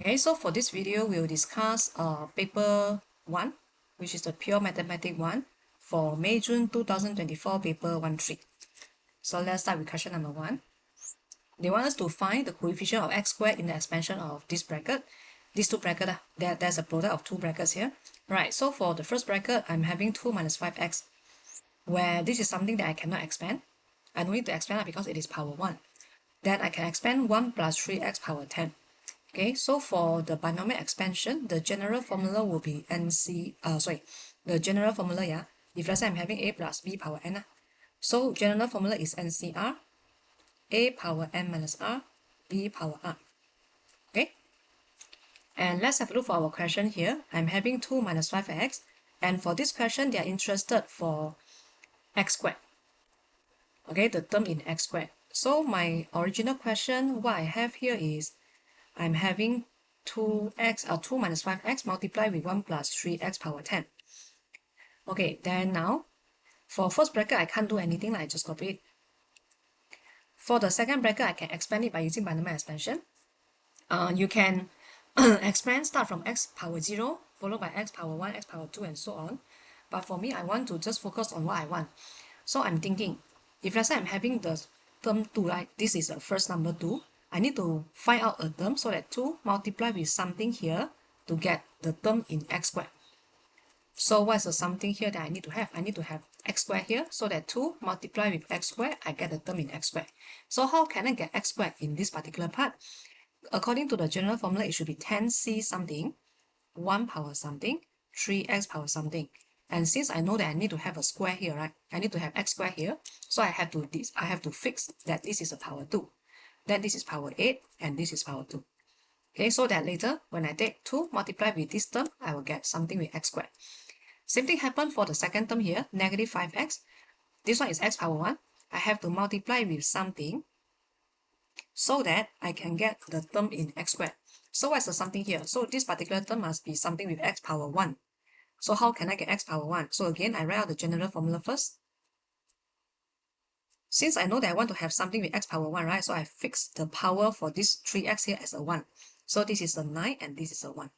Okay, so for this video, we'll discuss paper 1, which is the pure mathematics one for May-June 2024 paper 1-3. So let's start with question number 1. They want us to find the coefficient of x squared in the expansion of this bracket. These two brackets, there's a product of two brackets here. Right, so for the first bracket, I'm having 2 minus 5x, where this is something that I cannot expand. I don't need to expand because it is power 1. Then I can expand 1 plus 3x power 10. Okay, so for the binomial expansion, the general formula will be the general formula, yeah, if let's say I'm having a plus b power n, so general formula is NCR, a power n minus r, b power r. Okay, and let's have a look for our question here. I'm having 2 minus 5x, and for this question, they are interested for x squared. Okay, the term in x squared. So my original question, what I have here is, I'm having 2 minus 5x multiplied with 1 plus 3x power 10. Okay, then now, for first bracket, I can't do anything, I just copy it. For the second bracket, I can expand it by using binomial expansion. You can expand, start from x power 0, followed by x power 1, x power 2, and so on. But for me, I want to just focus on what I want. So I'm thinking, if let's say I'm having the term 2, right? This is the first number 2. I need to find out a term so that 2 multiply with something here to get the term in x squared. So what's the something here that I need to have? I need to have x squared here so that 2 multiply with x squared, I get the term in x squared. So how can I get x squared in this particular part? According to the general formula, it should be 10c something, 1 power something, 3x power something. And since I know that I need to have a square here, right? I need to have x squared here. So I have to fix that this is a power 2. Then this is power 8 and this is power 2. Okay, so that later when I take 2 multiply with this term, I will get something with x squared. Same thing happened for the second term here, negative 5x. This one is x power 1. I have to multiply with something so that I can get the term in x squared. So what's the something here? So this particular term must be something with x power 1. So how can I get x power 1? So again, I write out the general formula first. Since I know that I want to have something with x power 1, right? So I fix the power for this 3x here as a 1. So this is a 9 and this is a 1.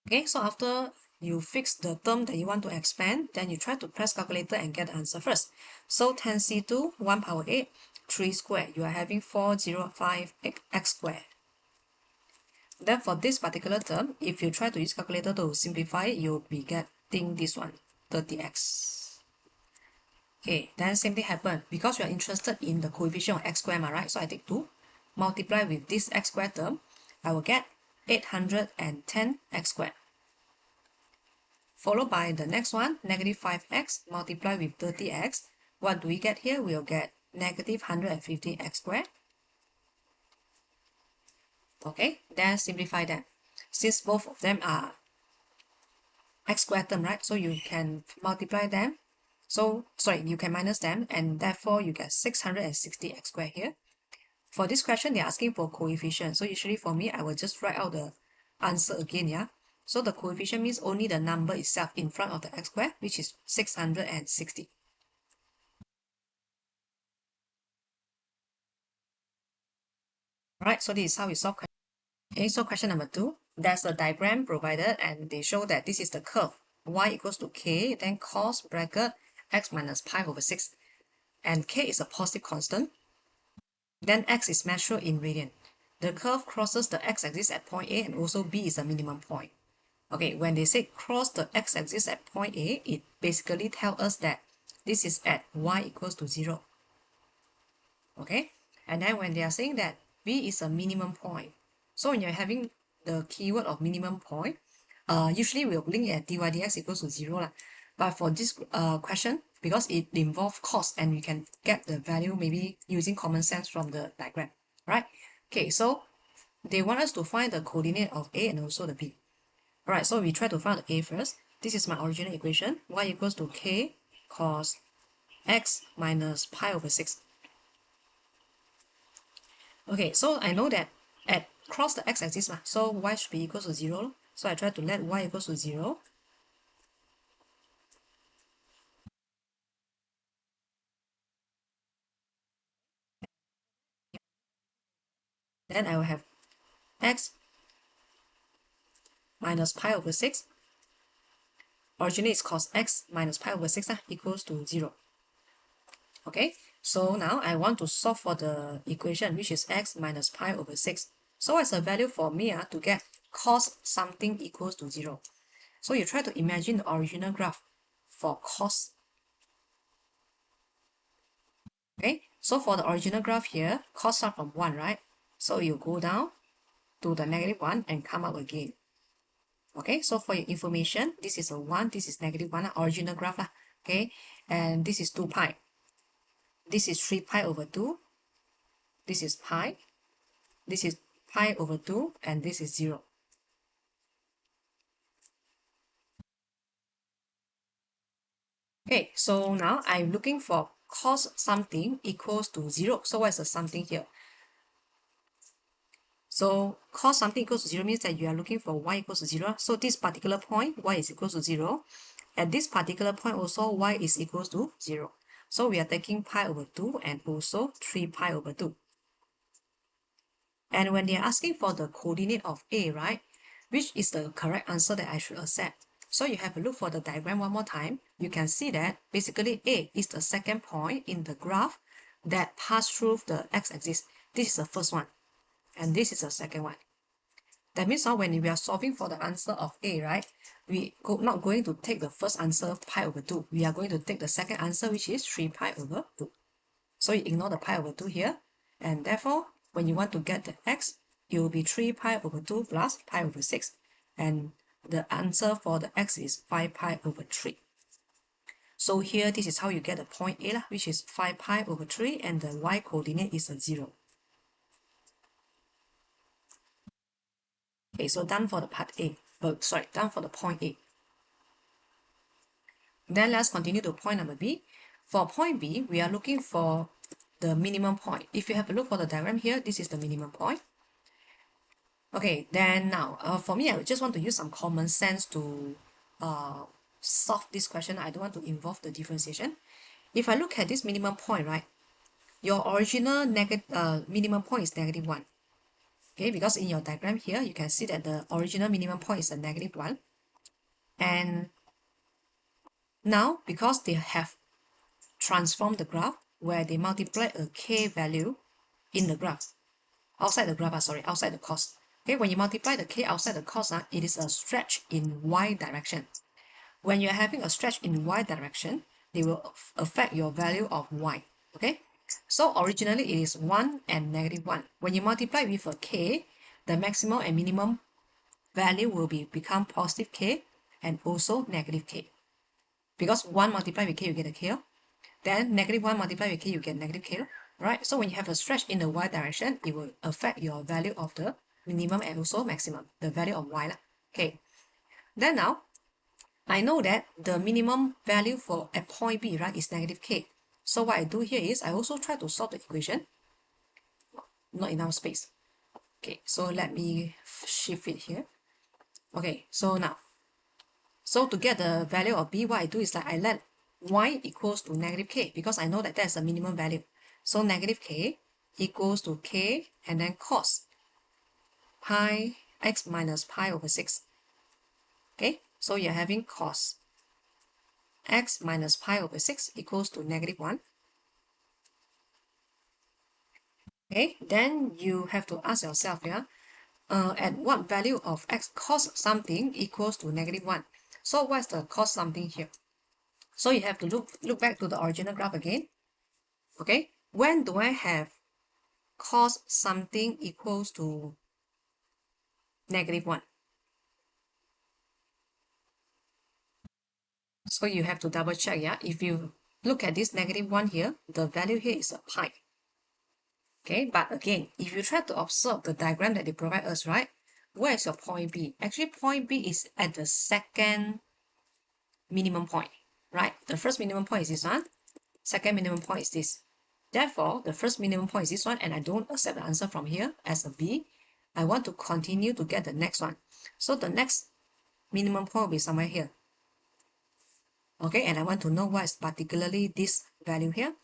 Okay, so after you fix the term that you want to expand, then you try to press calculator and get the answer first. So 10c2, 1 power 8, 3 squared. You are having 405 x squared. Then for this particular term, if you try to use calculator to simplify, you'll be getting this one, 30x. Okay, then same thing happen. Because you are interested in the coefficient of x squared, right? So I take 2, multiply with this x squared term, I will get 810 x squared. Followed by the next one, negative 5x multiplied with 30x. What do we get here? We'll get negative 150x squared. Okay, then simplify that. Since both of them are x squared term, right? So you can multiply them. So, sorry, you can minus them, and therefore you get 660x squared here. For this question, they're asking for coefficient. So usually for me, I will just write out the answer again, yeah? So the coefficient means only the number itself in front of the x squared, which is 660. Alright, so this is how we solve question. Okay, so question number 2. There's a diagram provided and they show that this is the curve. Y equals to k, then cos bracket x minus pi over 6. And k is a positive constant. Then x is measured in radian. The curve crosses the x-axis at point A and also B is a minimum point. Okay, when they say cross the x-axis at point A, it basically tells us that this is at y equals to 0. Okay, and then when they are saying that B is a minimum point, so when you're having the keyword of minimum point, usually we'll link at dy dx equals to 0 lah. But for this question, because it involves cost and we can get the value maybe using common sense from the diagram, right? Okay, so they want us to find the coordinate of A and also the B. Alright, so we try to find the A first. This is my original equation, y equals to k cos x minus pi over 6. Okay, so I know that at cross the x-axis, so y should be equal to 0. So I try to let y equals to 0. Then I will have x minus pi over 6. Originally it's cos x minus pi over 6 equals to 0. Okay, so now I want to solve for the equation which is x minus pi over 6. So what's the value for me to get cos something equals to 0? So you try to imagine the original graph for cos. Okay, so for the original graph here, cos start from 1, right? So you go down to the -1 and come up again. Okay, so for your information, this is a 1, this is -1, original graph lah. Okay, and this is 2 pi. This is 3 pi over 2. This is pi. This is pi over 2, and this is 0. Okay, so now I'm looking for cos something equals to 0. So what is the something here? So cos something equals to 0 means that you are looking for y equals to 0. So this particular point, y is equals to 0. At this particular point also, y is equals to 0. So we are taking pi over 2 and also 3 pi over 2. And when they are asking for the coordinate of A, right, which is the correct answer that I should accept? So you have a look for the diagram one more time. You can see that basically A is the second point in the graph that passed through the x-axis. This is the first one, and this is the second one. That means when we are solving for the answer of A, right, we not going to take the first answer pi over 2. We are going to take the second answer, which is 3 pi over 2. So you ignore the pi over 2 here, and therefore when you want to get the x, it will be 3 pi over 2 plus pi over 6. And the answer for the x is 5 pi over 3. So here, this is how you get the point A, which is 5 pi over 3, and the y coordinate is a 0. Okay, so done for the part A. Done for the point A. Then let's continue to point number B. For point B, we are looking for the minimum point. If you have a look for the diagram here, this is the minimum point. Okay, then now, for me, I just want to use some common sense to solve this question. I don't want to involve the differentiation. If I look at this minimum point, right, your original minimum point is -1. Okay, because in your diagram here, you can see that the original minimum point is a -1. And now, because they have transformed the graph where they multiply a k value in the graph, outside the graph, outside the cos. Okay, when you multiply the k outside the cos, it is a stretch in y direction. When you're having a stretch in y direction, they will affect your value of y. Okay, so originally it is 1 and -1. When you multiply with a k, the maximum and minimum value will become positive k and also negative k. Because 1 multiplied with k, you get a k. Then -1 multiplied with k, you get negative k. Right? So when you have a stretch in the y direction, it will affect your value of the minimum and also maximum, the value of y. Okay. Then now, I know that the minimum value for at point B, right, is -k. So what I do here is I also try to solve the equation. Not enough space. Okay, so let me shift it here. Okay, so now, so to get the value of B, what I do is like I let y equals to -k because I know that that's the minimum value. So -k equals to k and then cos pi x minus pi over 6. Okay, so you're having cos x minus pi over 6 equals to -1. Okay, then you have to ask yourself, at what value of x cos something equals to -1? So what's the cos something here? So you have to look back to the original graph again. Okay, when do I have cos something equals to -1? So you have to double check, if you look at this -1 here, the value here is a pi. Okay, but again, if you try to observe the diagram that they provide us, right, where is your point B? Actually, point B is at the second minimum point, right? The first minimum point is this one, second minimum point is this. Therefore, the first minimum point is this one, and I don't accept the answer from here as a B. I want to continue to get the next one. So the next minimum point will be somewhere here. Okay, and I want to know what is particularly this value here.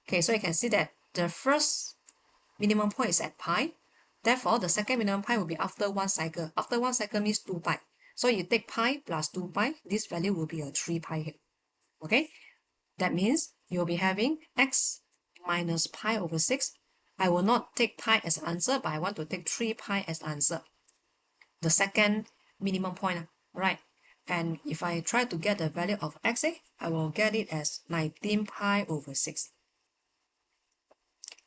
Okay, so you can see that the first minimum point is at pi. Therefore, the second minimum pi will be after one cycle. After one cycle means 2 pi. So you take pi plus 2 pi, this value will be a 3 pi here. Okay, that means you'll be having x minus pi over 6. I will not take pi as answer, but I want to take 3 pi as answer. The second minimum point, right? And if I try to get the value of xa, I will get it as 19 pi over 6.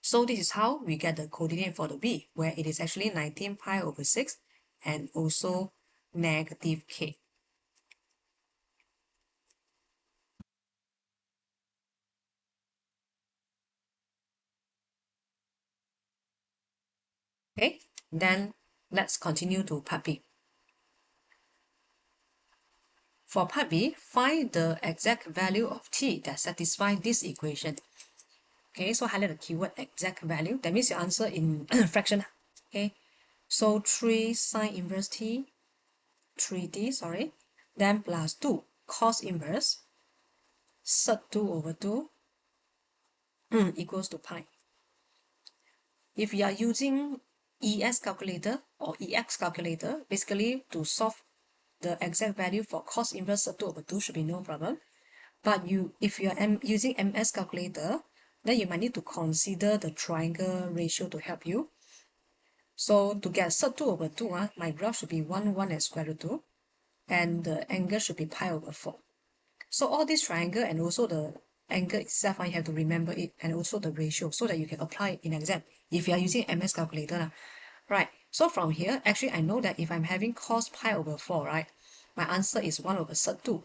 So this is how we get the coordinate for the b, where it is actually 19 pi over 6 and also negative k. Okay, then let's continue to part b. For part b, find the exact value of t that satisfies this equation. Okay, so highlight the keyword exact value. That means your answer in fraction. Okay, so 3 sine inverse t, 3t, sorry, then plus 2 cos inverse sec 2 over 2 equals to pi. If you are using ES calculator or EX calculator, basically to solve the exact value for cos inverse sec 2 over 2 should be no problem. But if you are using MS calculator, then you might need to consider the triangle ratio to help you. So to get sec 2 over 2, my graph should be 1, 1 and square root 2, and the angle should be pi over 4. So all this triangle and also the angle itself, you have to remember it, and also the ratio, so that you can apply it in exam if you are using MS calculator. Right, so from here, actually I know that if I'm having cos pi over 4, right, my answer is 1 over sec 2.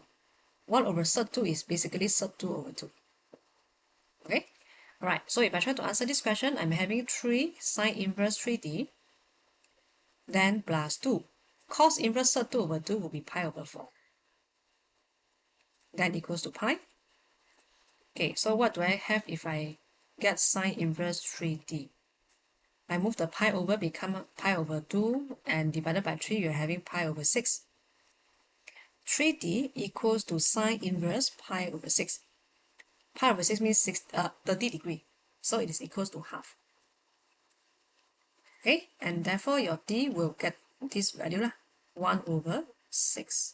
1 over sec 2 is basically sec 2 over 2. Okay, right, so if I try to answer this question, I'm having 3 sine inverse 3d, then plus 2. Cos inverse sec 2 over 2 will be pi over 4. That equals to pi. Okay, so what do I have if I get sine inverse 3d? I move the pi over, become pi over 2, and divided by 3, you're having pi over 6. 3d equals to sine inverse pi over 6. Pi over 6 means 30 degrees, so it is equals to half. Okay, and therefore your d will get this value, 1 over 6.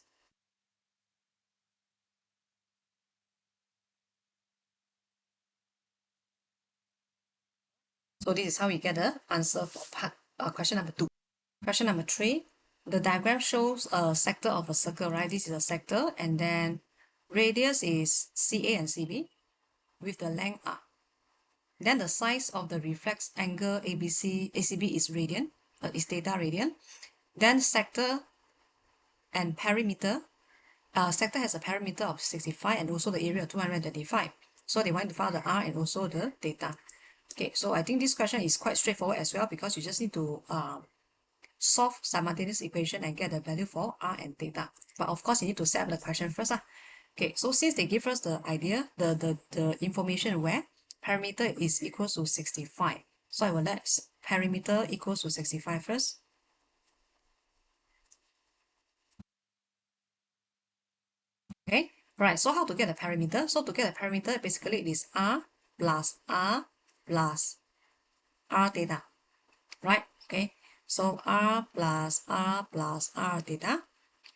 So this is how we get the answer for question number 2. Question number 3, the diagram shows a sector of a circle, right? This is a sector, and then radius is CA and CB with the length R. Then the size of the reflex angle ACB is radian, is theta radian. Then sector and perimeter, sector has a perimeter of 65 and also the area of 225. So they want to find the R and also the theta. Okay, so I think this question is quite straightforward as well, because you just need to solve simultaneous equation and get the value for R and theta. But of course, you need to set up the question first. Okay, so since they give us the idea, the information where perimeter is equals to 65. So I will let perimeter equals to 65 first. Okay, right, so how to get the perimeter? So to get the perimeter, basically it is R plus R plus R theta, right? Okay, so R plus R plus R theta,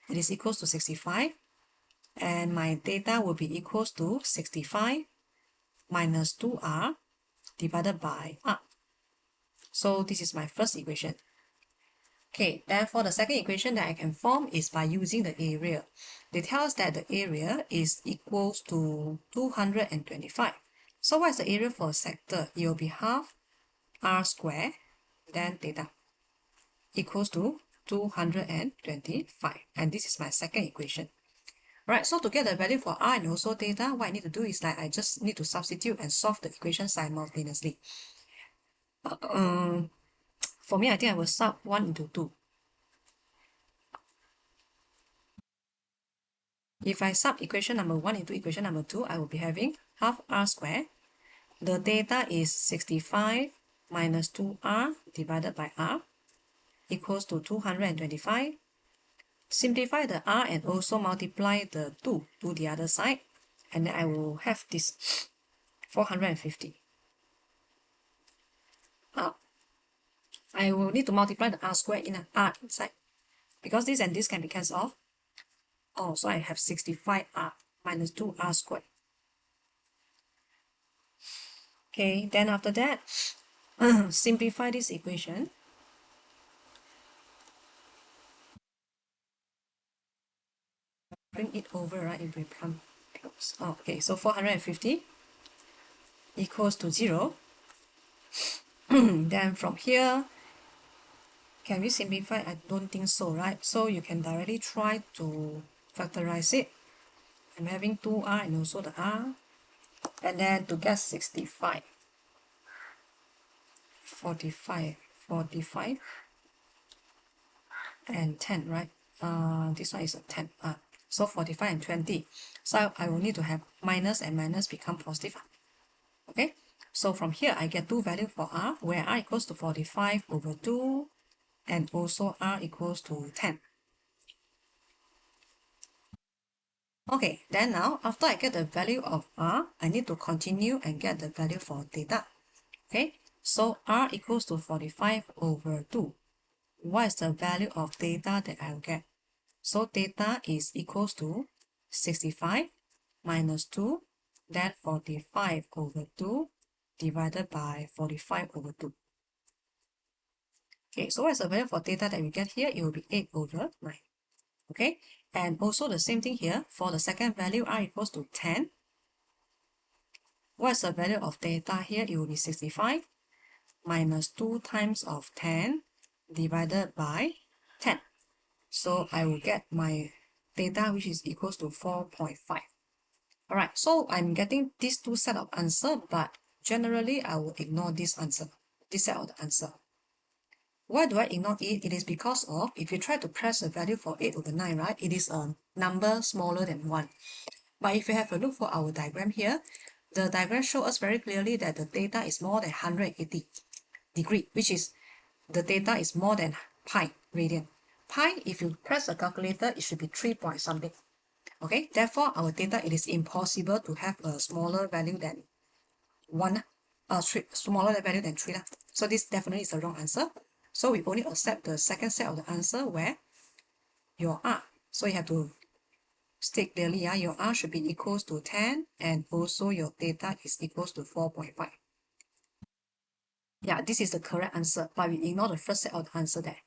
it is equals to 65. And my theta will be equals to 65 minus 2R divided by R. So this is my first equation. Okay, therefore the second equation that I can form is by using the area. They tell us that the area is equals to 225. So what is the area for a sector? It will be half R square, then theta, equals to 225. And this is my second equation. Right, so to get the value for R and also theta, what I need to do is that I just need to substitute and solve the equation simultaneously. For me, I think I will sub 1 into 2. If I sub equation number 1 into equation number 2, I will be having half R squared. The theta is 65 minus 2R divided by R equals to 225. Simplify the R and also multiply the 2 to the other side. And then I will have this 450. I will need to multiply the r squared in an r inside, because this and this can be cancelled off. Oh, so I have 65r minus 2r squared. Okay, then after that, simplify this equation. Bring it over, right? It will become close. Oh, okay, so 450 equals to 0. Then from here, can we simplify? I don't think so, right? So you can directly try to factorize it. I'm having 2r and also the r. And then to get 65, 45, 45, and 10, right? This one is a 10. So 45 and 20. So I will need to have minus and minus become positive. Okay, so from here I get two values for r, where r equals to 45 over 2 and also r equals to 10. Okay, then now after I get the value of r, I need to continue and get the value for theta. Okay, so r equals to 45 over 2. What is the value of theta that I'll get? So theta is equals to 65 minus 2, then 45 over 2 divided by 45 over 2. Okay, so what is the value for theta that we get here? It will be 8 over 9. Okay, and also the same thing here. For the second value, r equals to 10. What is the value of theta here? It will be 65 minus 2 times of 10 divided by 10. So I will get my theta, which is equals to 4.5. Alright, so I'm getting these two set of answer, but generally I will ignore this answer, this set of the answer. Why do I ignore it? It is because of, if you try to press a value for 8 over 9, right, it is a number smaller than 1. But if you have a look for our diagram here, the diagram shows us very clearly that the theta is more than 180 degree, which is the theta is more than pi radian. Pi, if you press a calculator, it should be 3 point something. Okay, therefore our theta, it is impossible to have a smaller value than 1, smaller value than 3. So this definitely is the wrong answer. So we only accept the second set of the answer where your r. So you have to state clearly, your r should be equals to 10 and also your theta is equals to 4.5. Yeah, this is the correct answer, but we ignore the first set of the answer there.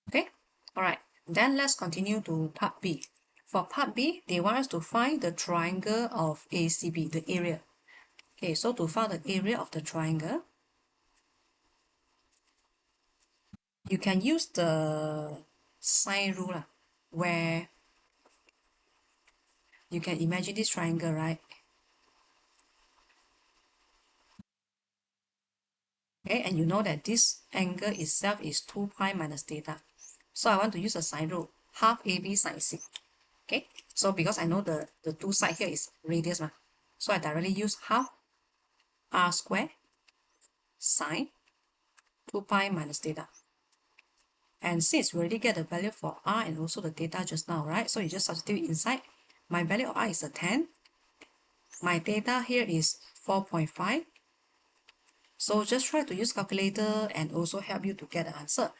Okay, alright, then let's continue to part B. For part B, they want us to find the triangle of ACB, the area. Okay, so to find the area of the triangle, you can use the sine rule, where you can imagine this triangle, right? Okay, and you know that this angle itself is 2 pi minus theta. So I want to use a sine rule, half AB sine C. Okay, so because I know the two side here is radius, so I directly use half r square sine 2 pi minus theta. And since we already get the value for r and also the theta just now, right? So you just substitute inside. My value of r is a 10. My theta here is 4.5. So just try to use calculator and also help you to get the answer.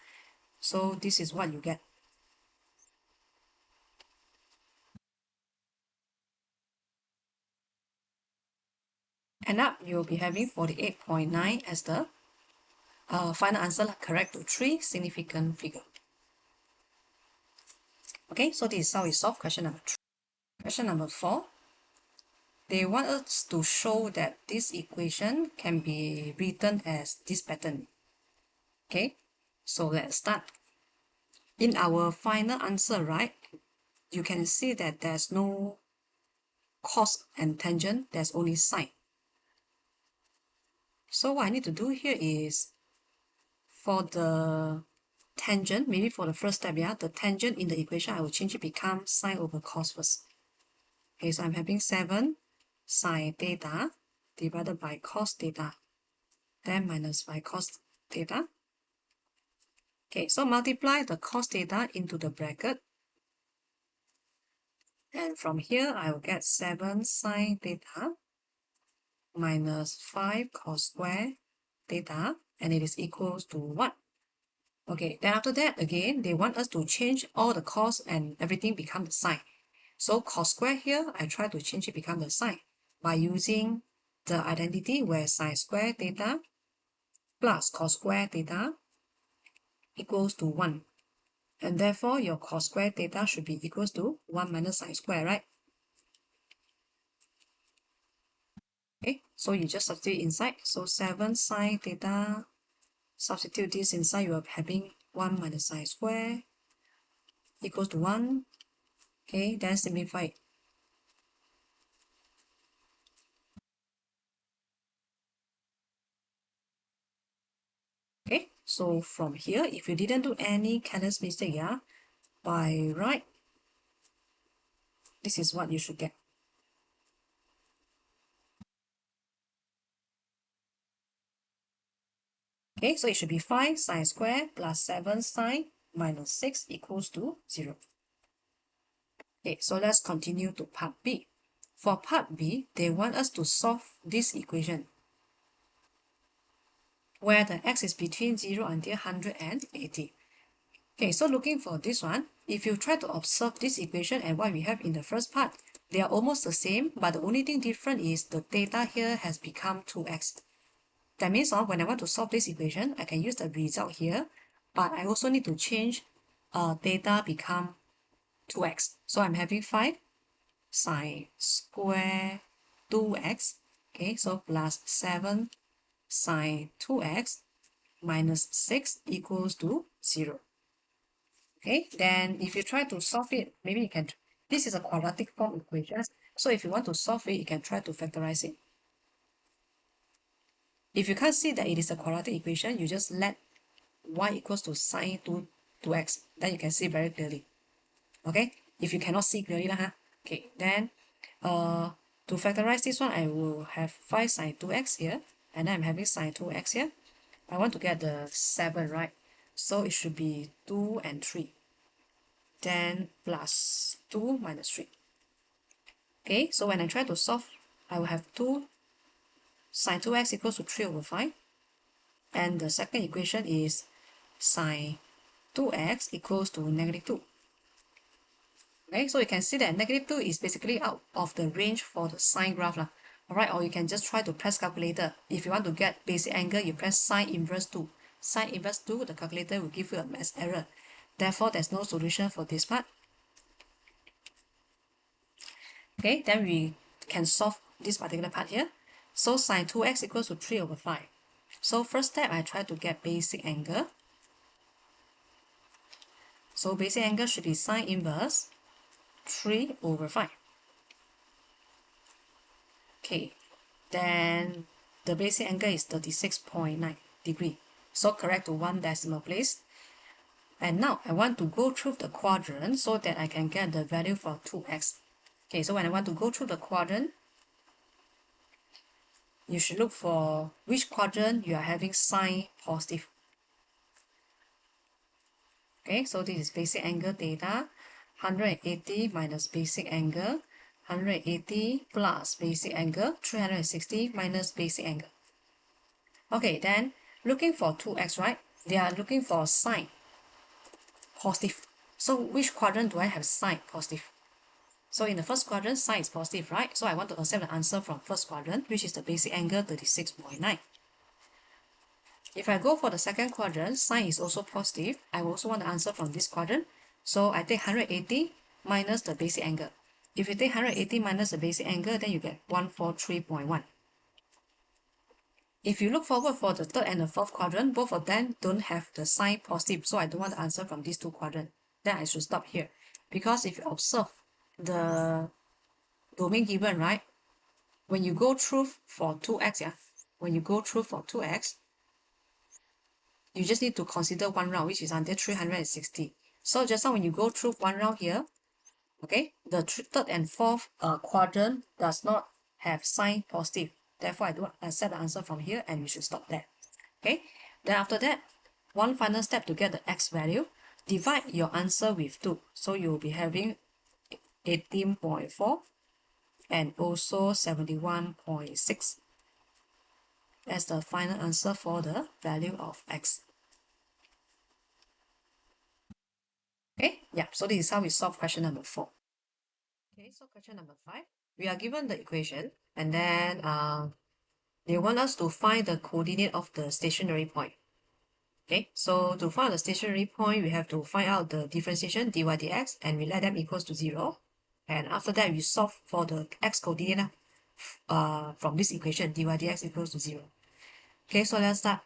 So this is what you get. End up, you'll be having 48.9 as the final answer, correct to 3 significant figure. Okay, so this is how we solve question number 3. Question number 4. They want us to show that this equation can be written as this pattern. Okay, so let's start. In our final answer, right, you can see that there's no cos and tangent, there's only sine. So what I need to do here is, for the tangent, maybe for the first step, the tangent in the equation, I will change it become sine over cos first. Okay, so I'm having 7 sine theta divided by cos theta, then minus by cos theta. Okay, so multiply the cos theta into the bracket, And from here, I will get 7 sine theta minus 5 cos square theta, and it is equals to 1. Okay, then after that, again, they want us to change all the cos and everything become the sine. So cos square here, I try to change it become the sine by using the identity where sine square theta plus cos square theta equals to 1. And therefore, your cos square theta should be equals to 1 minus sine square, right? Okay, so you just substitute inside. So 7 sine theta, substitute this inside, you are having 1 minus sine square equals to 1. Okay, then simplify it. Okay, so from here, if you didn't do any careless mistake, yeah, by right, this is what you should get. Okay, so it should be 5 sine square plus 7 sine minus 6 equals to 0. Okay, so let's continue to part B. For part B, they want us to solve this equation where the x is between 0 until 180. Okay, so looking for this one, if you try to observe this equation and what we have in the first part, they are almost the same, but the only thing different is the theta here has become 2x. That means when I want to solve this equation, I can use the result here, but I also need to change theta become 2x. So I'm having 5 sine square 2x, okay, so plus 7 sine 2x minus 6 equals to 0. Okay, then if you try to solve it, maybe you can, this is a quadratic form equation, so if you want to solve it, you can try to factorize it. If you can't see that it is a quadratic equation, you just let y equals to sine 2x, then you can see very clearly. Okay, if you cannot see clearly, okay, then to factorize this one, I will have 5 sine 2x here, and then I'm having sine 2x here. I want to get the 7, right? So it should be 2 and 3. Then plus 2 minus 3. Okay, so when I try to solve, I will have 2 sine 2x equals to 3 over 5. And the second equation is sine 2x equals to negative 2. Okay, so you can see that negative 2 is basically out of the range for the sine graph. Alright, or you can just try to press calculator. If you want to get basic angle, you press sine inverse 2. Sine inverse 2, the calculator will give you a math error. Therefore, there's no solution for this part. Okay, then we can solve this particular part here. So sine 2x equals to 3 over 5. So first step, I try to get basic angle. So basic angle should be sine inverse 3 over 5. Okay, then the basic angle is 36.9 degree. So correct to 1 decimal place. And now I want to go through the quadrant so that I can get the value for 2x. Okay, so when I want to go through the quadrant, you should look for which quadrant you are having sine positive. Okay, so this is basic angle theta, 180 minus basic angle, 180 plus basic angle, 360 minus basic angle. Okay, then looking for 2x, right? They are looking for sine positive. So which quadrant do I have sine positive? So in the first quadrant, sine is positive, right? So I want to accept the answer from first quadrant, which is the basic angle 36.9. If I go for the second quadrant, sine is also positive. I also want the answer from this quadrant. So I take 180 minus the basic angle. If you take 180 minus the basic angle, then you get 143.1. If you look forward for the third and the fourth quadrant, both of them don't have the sign positive, so I don't want the answer from these two quadrants. Then I should stop here. Because if you observe the domain given, right, when you go through for 2x, when you go through for 2x, you just need to consider one round, which is under 360. So just now when you go through one round here, okay, the third and fourth quadrant does not have sign positive. Therefore, I don't accept the answer from here and you should stop there. Okay, then after that, one final step to get the x value, divide your answer with 2. So you'll be having 18.4, and also 71.6 as the final answer for the value of x. Okay, yeah, so this is how we solve question number 4. Okay, so question number 5. We are given the equation, and then they want us to find the coordinate of the stationary point. Okay, so to find the stationary point, we have to find out the differentiation dy dx, and we let them equals to 0. And after that, we solve for the x coordinate from this equation, dy dx equals to 0. Okay, so let's start.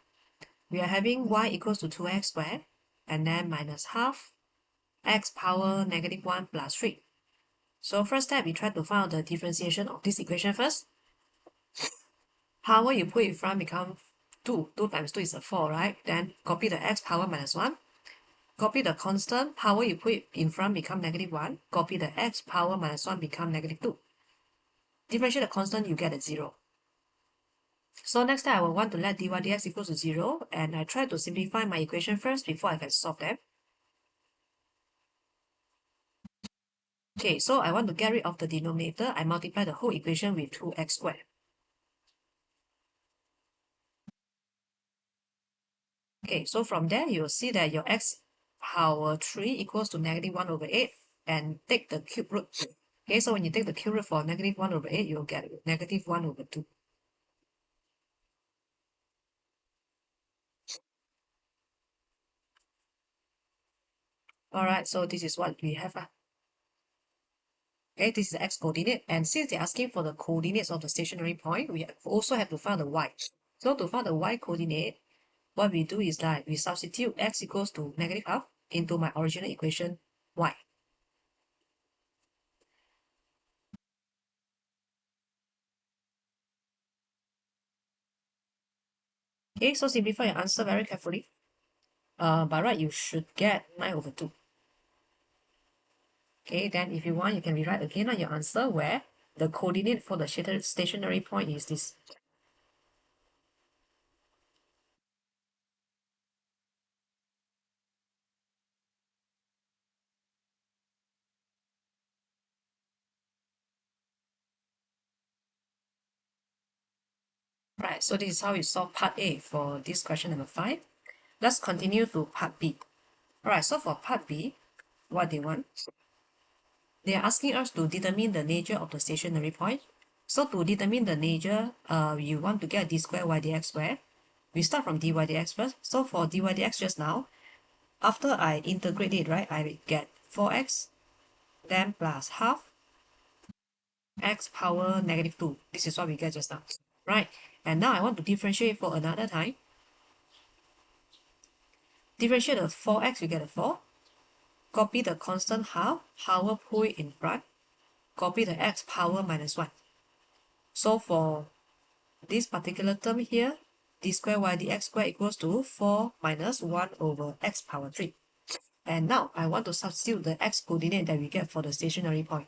We are having y equals to 2x squared, and then minus half x power negative 1 plus 3. So first step, we try to find out the differentiation of this equation first. Power you put in front become 2. 2 times 2 is a 4, right? Then copy the x power minus 1. Copy the constant, power you put in front become negative 1. Copy the x power minus 1 become negative 2. Differentiate the constant, you get a 0. So next time I will want to let dy dx equals to 0, and I try to simplify my equation first before I can solve them. Okay, so I want to get rid of the denominator. I multiply the whole equation with 2x squared. Okay, so from there, you'll see that your x power 3 equals to negative 1 over 8, and take the cube root. Okay, so when you take the cube root for negative 1 over 8, you'll get negative 1 over 2. Alright, so this is what we have. Okay, this is the x coordinate, and since they're asking for the coordinates of the stationary point, we also have to find the y. So to find the y coordinate, what we do is that we substitute x equals to negative half into my original equation y. Okay, so simplify your answer very carefully. By right, you should get 9 over 2. Okay, then if you want, you can rewrite again on your answer where the coordinate for the stationary point is this. Right, so this is how we solve part A for this question number 5. Let's continue to part B. Alright, so for part B, what they want, they are asking us to determine the nature of the stationary point. So to determine the nature, you want to get d squared y dx squared. We start from dy dx first. So for dy dx just now, after I integrate it, right, I get 4x, then plus half x power negative 2. This is what we get just now, right? And now I want to differentiate for another time. Differentiate the 4x, we get a 4. Copy the constant half, power put it in front. Copy the x power minus 1. So for this particular term here, d squared y dx squared equals to 4 minus 1 over x power 3. And now I want to substitute the x coordinate that we get for the stationary point.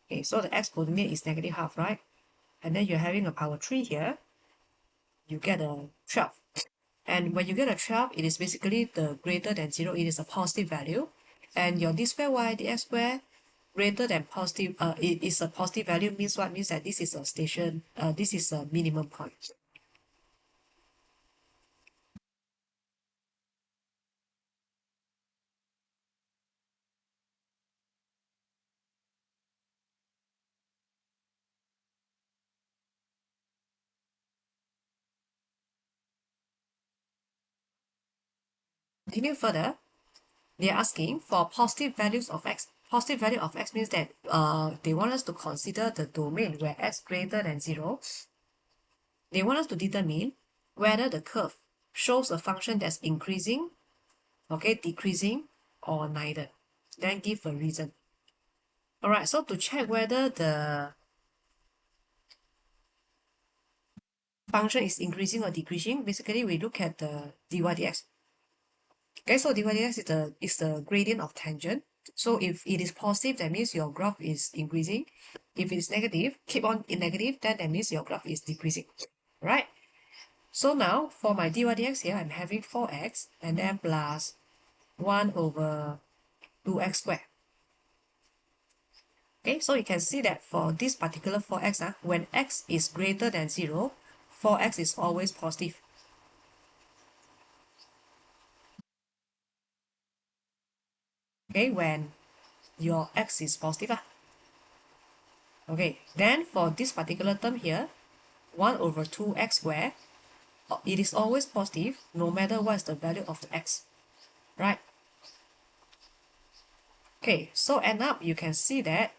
Okay, so the x coordinate is negative half, right? And then you're having a power 3 here. You get a 12. And when you get a 12, it is basically the greater than 0. It is a positive value. And your d squared y dx squared greater than positive, it is a positive value means what? Means that this is a this is a minimum point. Continue further, they are asking for positive values of x. Positive value of x means that they want us to consider the domain where x greater than 0. They want us to determine whether the curve shows a function that's increasing, okay, decreasing, or neither. Then give a reason. Alright, so to check whether the function is increasing or decreasing, basically we look at the dy dx. Okay, so dy dx is the gradient of tangent. So if it is positive, that means your graph is increasing. If it is negative, keep on in negative, then that means your graph is decreasing, right? So now for my dy dx here, I'm having 4x and then plus 1 over 2x squared. Okay, so you can see that for this particular 4x, when x is greater than 0, 4x is always positive. Okay, when your x is positive. Okay, then for this particular term here, 1 over 2x squared, it is always positive no matter what is the value of the x, right? Okay, so end up you can see that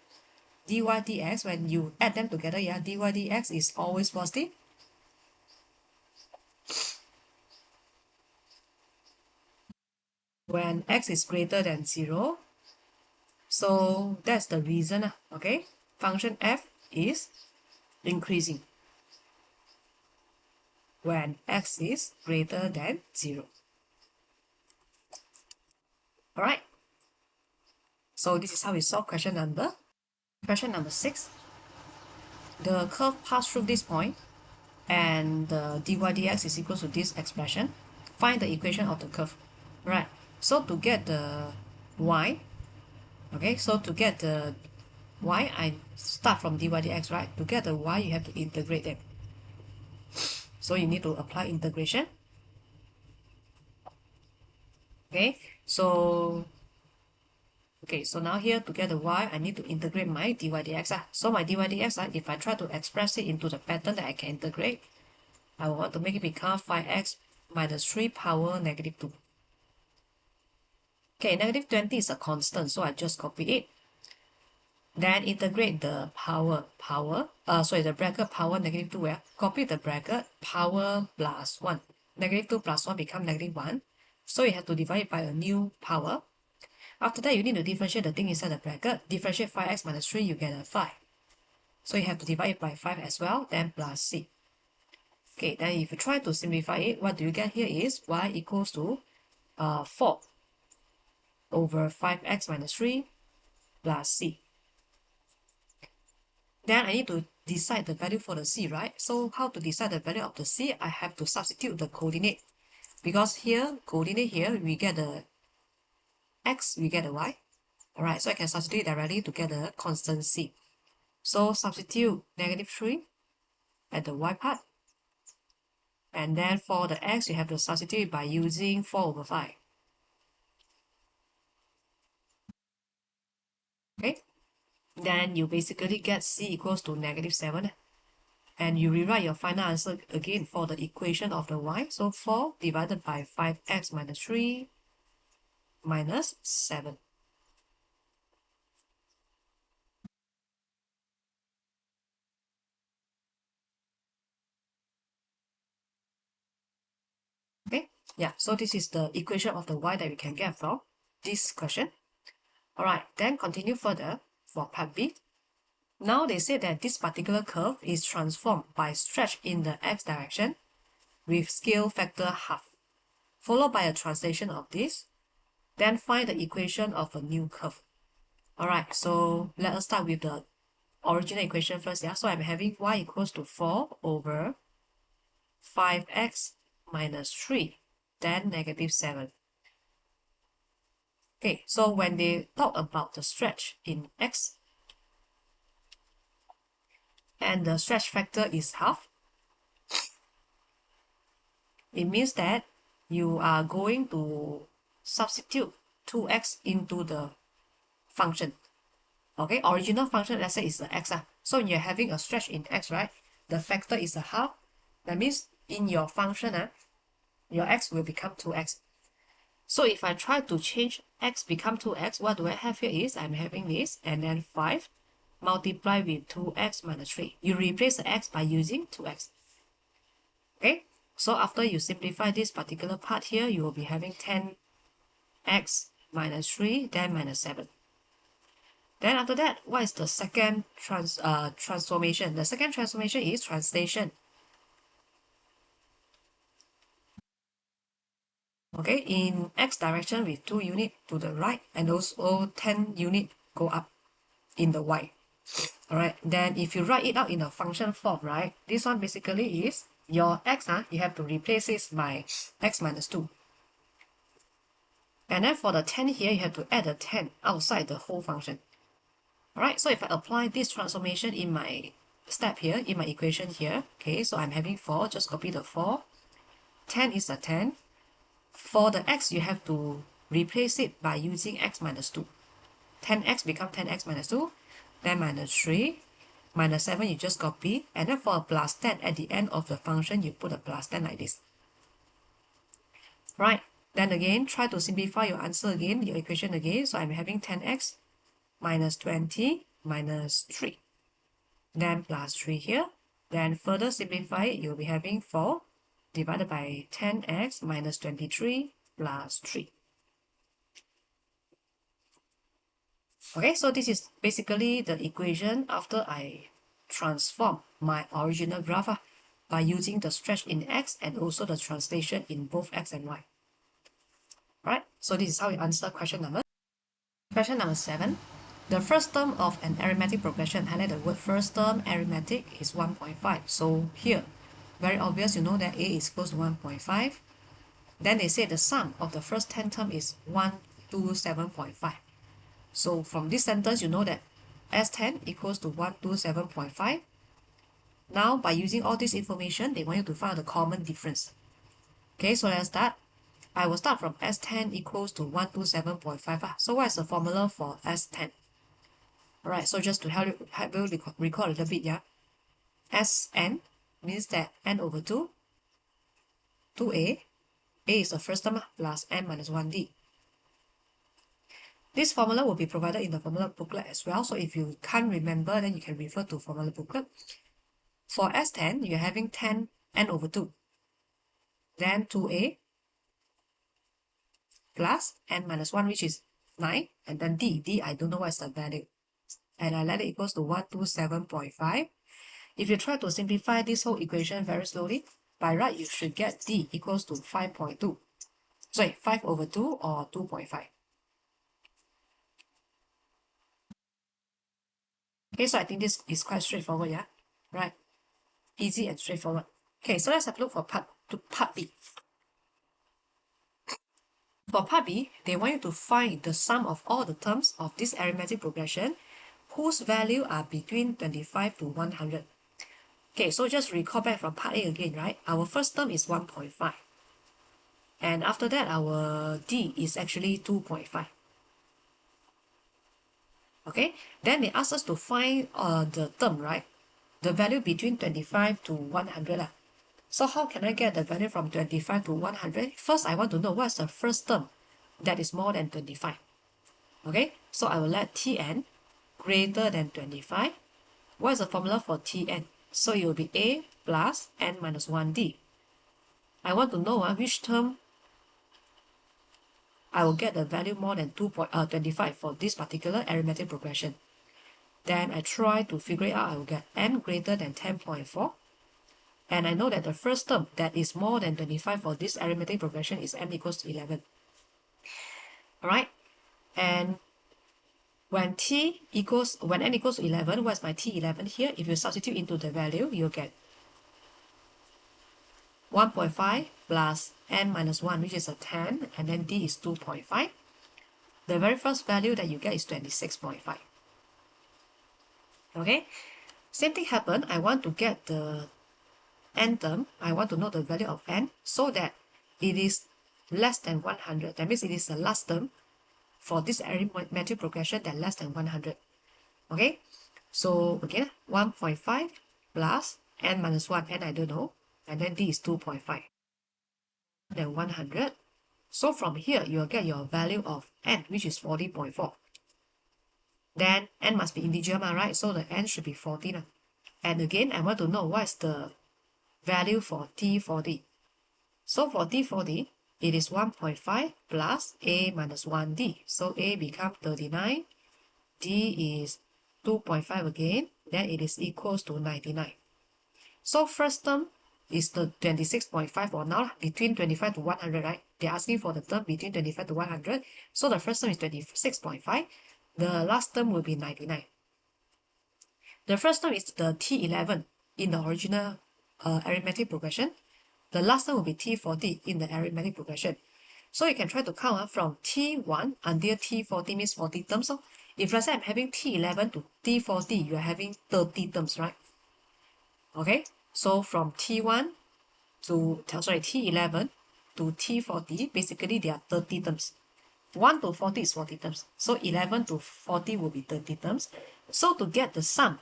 dy dx, when you add them together, yeah, dy dx is always positive. When x is greater than 0, so that's the reason, okay? Function f is increasing when x is greater than 0. Alright, so this is how we solve question number 6. The curve passed through this point and the dy dx is equal to this expression. Find the equation of the curve. Right, so to get the y, okay, so to get the y, I start from dy dx, right? To get the y, you have to integrate them. So you need to apply integration. Okay, so now here to get the y, I need to integrate my dy dx. So my dy dx, if I try to express it into the pattern that I can integrate, I want to make it become 5x minus 3 power negative 2. Okay, negative 20 is a constant, so I just copy it. Then integrate the the bracket power negative 2, copy the bracket power plus 1. Negative 2 plus 1 become negative 1. So you have to divide it by a new power. After that, you need to differentiate the thing inside the bracket. Differentiate 5x minus 3, you get a 5. So you have to divide it by 5 as well, then plus c. Okay, then if you try to simplify it, what do you get here is y equals to 4 over 5x minus 3 plus c. Then I need to decide the value for the c, right? So how to decide the value of the c? I have to substitute the coordinate. Because here, coordinate here, we get the x, we get the y. Alright, so I can substitute directly to get the constant c. So substitute negative 3 at the y part. And then for the x, you have to substitute by using 4 over 5. Okay, then you basically get c equals to negative 7. And you rewrite your final answer again for the equation of the y. So 4 divided by 5x minus 3 minus 7. Okay, yeah, so this is the equation of the y that we can get from this question. Alright, then continue further for part B. Now they say that this particular curve is transformed by stretch in the x direction with scale factor half, followed by a translation of this, then find the equation of a new curve. Alright, so let us start with the original equation first. Yeah, so I'm having y equals to 4 over 5x minus 3, then negative 7. Okay, so when they talk about the stretch in x, and the stretch factor is half, it means that you are going to substitute 2x into the function. Okay, original function, let's say, is the x. So you're having a stretch in x, right? The factor is a half. That means in your function, your x will become 2x. So if I try to change x become 2x, what do I have here is I'm having this, and then 5 multiplied with 2x minus 3. You replace the x by using 2x. Okay, so after you simplify this particular part here, you will be having 10x minus 3, then minus 7. Then after that, what is the second transformation? The second transformation is translation. Okay, in x direction with 2 unit to the right and also 10 unit go up in the y. Alright, then if you write it out in a function form, right, this one basically is your x, you have to replace it by x minus 2. And then for the 10 here, you have to add a 10 outside the whole function. Alright, so if I apply this transformation in my step here, in my equation here, okay, so I'm having 4, just copy the 4. 10 is a 10. For the x, you have to replace it by using x minus 2. 10x become 10x minus 2, then minus 3, minus 7 you just copy, and then for a plus 10 at the end of the function, you put a plus 10 like this. Right, then again, try to simplify your answer again, your equation again. So I'm having 10x minus 20 minus 3. Then plus 3 here. Then further simplify it, you'll be having 4 divided by 10x minus 23 plus 3. Okay, so this is basically the equation after I transform my original graph by using the stretch in x and also the translation in both x and y. Right, so this is how you answer question number 7. The first term of an arithmetic progression, highlight the word first term, arithmetic, is 1.5. So here, very obvious, you know that a is equals to 1.5. Then they say the sum of the first 10 term is 127.5. So from this sentence, you know that S10 equals to 127.5. Now, by using all this information, they want you to find the common difference. Okay, so let's start. I will start from S10 equals to 127.5. So what is the formula for S10? Alright, so just to help you recall a little bit, yeah. Sn means that n over 2, 2a, a is the first term plus n minus 1d. This formula will be provided in the formula booklet as well. So if you can't remember, then you can refer to formula booklet. For S10, you're having 10 n over 2. Then 2a plus n minus 1, which is 9. And then d, I don't know what's the value. And I let it equals to 127.5. If you try to simplify this whole equation very slowly, by right, you should get d equals to 5.2. Sorry, 5 over 2 or 2.5. Okay, so I think this is quite straightforward, yeah? Right. Easy and straightforward. Okay, so let's have a look for part B. For part B, they want you to find the sum of all the terms of this arithmetic progression whose value are between 25 to 100. Okay, so just recall back from part A again, right? Our first term is 1.5. And after that, our D is actually 2.5. Okay, then they ask us to find the term, right? The value between 25 to 100. So how can I get the value from 25 to 100? First, I want to know what's the first term that is more than 25. Okay, so I will let Tn greater than 25. What is the formula for Tn? So it will be a plus n minus 1d. I want to know which term I will get the value more than 25 for this particular arithmetic progression. Then I try to figure it out. I will get n greater than 10.4. And I know that the first term that is more than 25 for this arithmetic progression is n equals to 11. Alright, and when n equals to 11, what's my T11 here? If you substitute into the value, you'll get 1.5 plus n minus 1, which is a 10, and then d is 2.5. The very first value that you get is 26.5. Okay, same thing happened. I want to get the n term. I want to know the value of n so that it is less than 100. That means it is the last term for this arithmetic progression that less than 100. Okay, so again, 1.5 plus n minus 1, n I don't know, and then d is 2.5. Then 100. So from here, you'll get your value of n, which is 40.4. Then n must be integer, right? So the n should be 40. And again, I want to know what is the value for T40. So for T40, it is 1.5 plus a minus 1d. So a becomes 39, d is 2.5 again, then it is equals to 99. So first term is the 26.5 for now, between 25 to 100, right? They're asking for the term between 25 to 100. So the first term is 26.5. The last term will be 99. The first term is the T11 in the original arithmetic progression. The last term will be T40 in the arithmetic progression. So you can try to count from T1 until T40 means 40 terms. So If let's say I'm having T11 to T40, you're having 30 terms, right? Okay, so from T1 to, T11 to T40, basically there are 30 terms. 1 to 40 is 40 terms. So 11 to 40 will be 30 terms. So to get the sum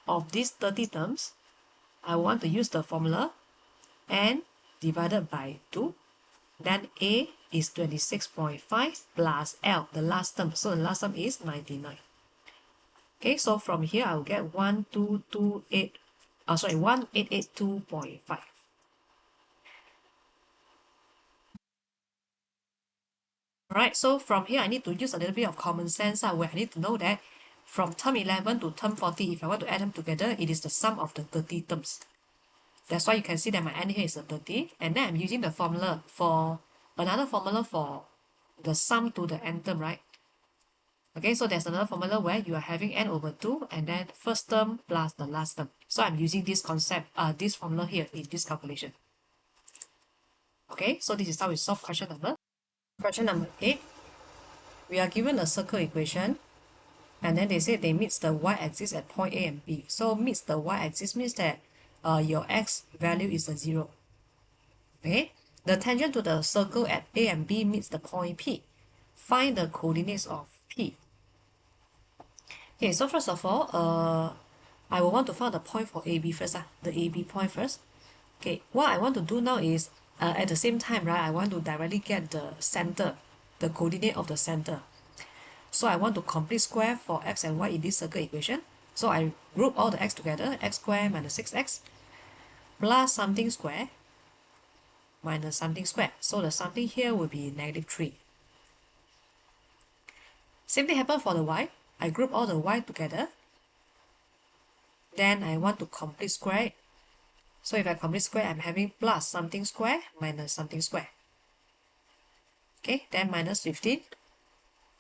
of these 30 terms, I want to use the formula n divided by 2. Then A is 26.5 plus L, the last term. So the last term is 99. Okay, so from here I will get 1882.5. Alright, so from here I need to use a little bit of common sense where I need to know that from term 11 to term 40, if I want to add them together, it is the sum of the 30 terms. That's why you can see that my n here is a 30, and then I'm using the formula for another formula for the sum to the n term, right? Okay, so there's another formula where you are having n over 2 and then first term plus the last term. So I'm using this concept, this formula here in this calculation. Okay, so this is how we solve question number 8. We are given a circle equation, and then they say they meets the y-axis at point A and B. So meets the y-axis means that your x value is a 0. Okay, the tangent to the circle at A and B meets the point P. Find the coordinates of P. Okay, so first of all, I will want to find the point for AB first, the AB point first. Okay, what I want to do now is, at the same time, right, I want to directly get the center, the coordinate of the center. So I want to complete square for x and y in this circle equation. So I group all the x together, x squared minus 6x plus something square minus something square. So the something here will be negative 3. Same thing happens for the y. I group all the y together. Then I want to complete square it. So if I complete square, I'm having plus something square minus something square. Okay, then minus 15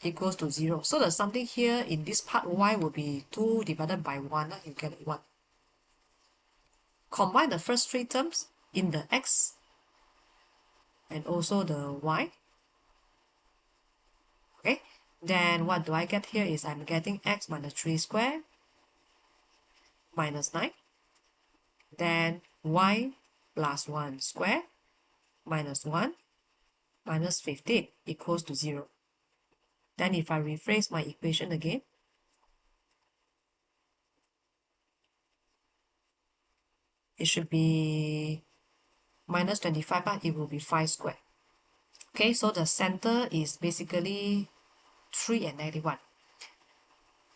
equals to 0. So the something here in this part y will be 2 divided by 1. You get 1. Combine the first 3 terms in the x and also the y. Okay, then what do I get here is I'm getting x minus 3 square minus 9. Then y plus 1 square minus 1 minus 15 equals to 0. Then if I rephrase my equation again, it should be minus 25, but it will be 5 squared. Okay, so the center is basically 3 and negative 1.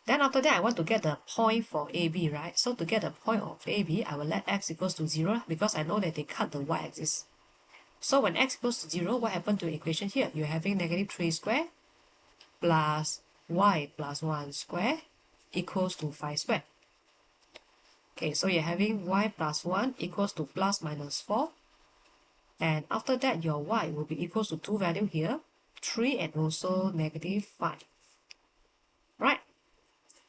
Then after that, I want to get the point for AB, right? So to get the point of AB, I will let x equals to 0 because I know that they cut the y-axis. So when x equals to 0, what happened to the equation here? You're having negative 3 square plus y plus 1 square equals to 5 square. Okay, so you're having y plus 1 equals to plus minus 4. And after that, your y will be equals to 2 value here, 3 and also negative 5. Right?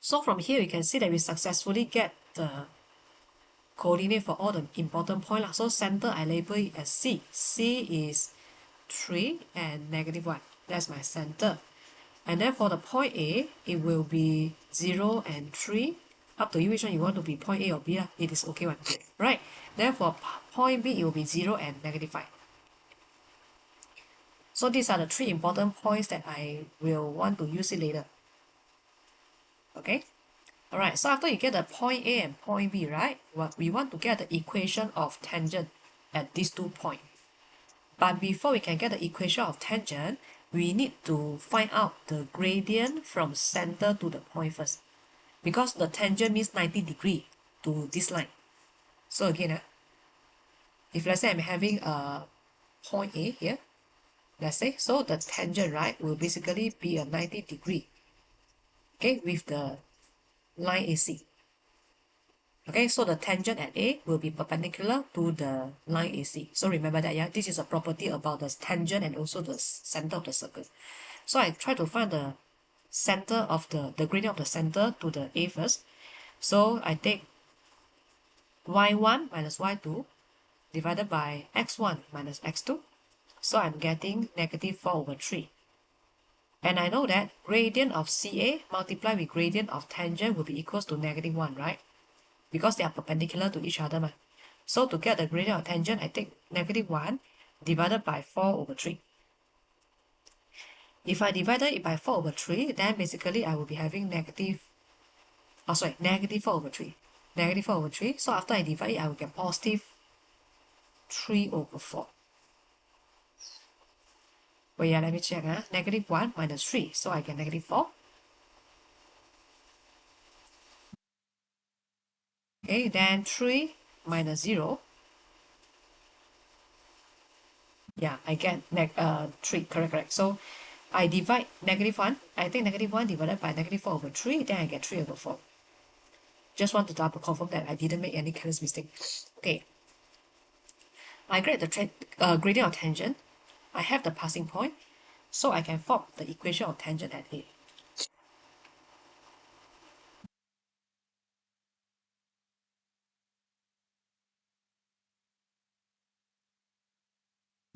So from here, you can see that we successfully get the coordinate for all the important points. So center, I label it as C. C is 3 and negative 1. That's my center. And then for the point A, it will be 0 and 3. Up to you which one you want to be point A or B. It is okay one. Right? Then for point B, it will be 0 and negative 5. So these are the 3 important points that I will want to use it later. Okay? Alright, so after you get the point A and point B, right? We want to get the equation of tangent at these 2 points. But before we can get the equation of tangent, we need to find out the gradient from center to the point first. Because the tangent means 90 degrees to this line. So again, if let's say I'm having a point A here, let's say, so the tangent, right, will basically be a 90 degree, okay, with the line AC. Okay, so the tangent at A will be perpendicular to the line AC. So remember that, yeah, this is a property about the tangent and also the center of the circle. So I try to find the center of the gradient of the center to the A first. So I take y1 minus y2 divided by x1 minus x2. So I'm getting negative 4 over 3. And I know that gradient of CA multiplied with gradient of tangent will be equals to -1, right? Because they are perpendicular to each other. So to get the gradient of tangent, I take -1 divided by 4/3. If I divided it by 4/3, then basically I will be having -4/3. -4/3. So after I divide it, I will get positive 3/4. Well, yeah, let me check. -1 minus 3. So I get -4. Okay, then 3 minus 0. Yeah, I get 3. Correct. So I divide -1. I take -1 divided by -4/3. Then I get 3/4. Just want to double confirm that I didn't make any careless mistake. Okay. I get the gradient of tangent. I have the passing point. So I can form the equation of tangent at A.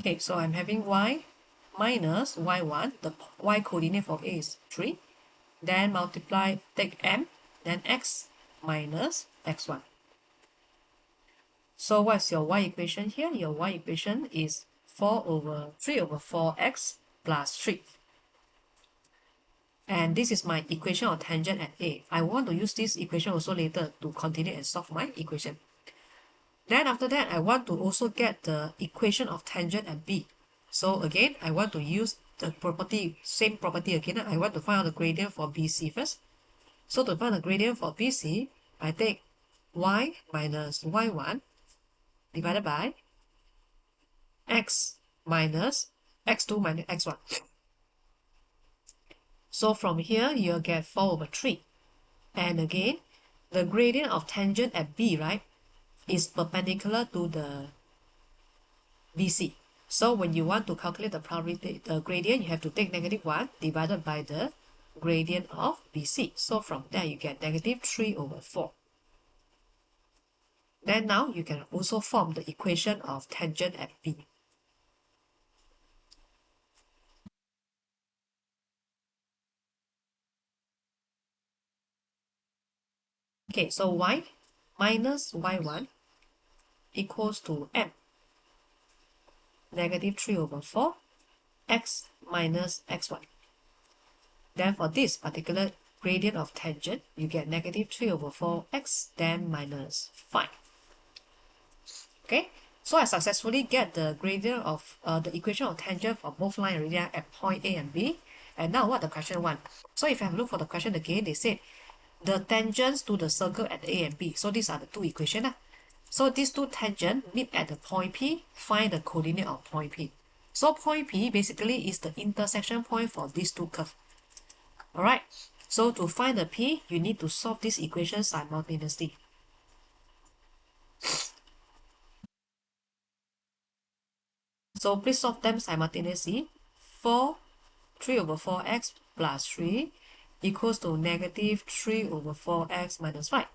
Okay, so I'm having y minus y1, the y coordinate for A is 3, then multiply, take m, then x minus x1. So what's your y equation here? Your y equation is 3/4x plus 3. And this is my equation of tangent at A. I want to use this equation also later to continue and solve my equation. Then after that, I want to also get the equation of tangent at B. So again, I want to use the same property again. I want to find out the gradient for BC first. So to find the gradient for BC, I take y minus y1 divided by x minus x2 minus x1. So from here, you'll get 4/3. And again, the gradient of tangent at B, right, is perpendicular to the BC. So when you want to calculate the gradient, you have to take -1 divided by the gradient of BC. So from there, you get -3/4. Then now you can also form the equation of tangent at B. Okay, so y minus y1 equals to m, -3/4, x minus x1. Then for this particular gradient of tangent, you get -3/4x, then minus 5. Okay, so I successfully get the gradient of the equation of tangent for both line already at point A and B. And now what the question want? So if I have looked for the question again, they said the tangents to the circle at A and B. So these are the two equations. So these two tangents meet at the point P, find the coordinate of point P. So point P basically is the intersection point for these two curves. Alright, so to find the P, you need to solve this equation simultaneously. So please solve them simultaneously. 3/4x plus 3 equals to -3/4x minus 5.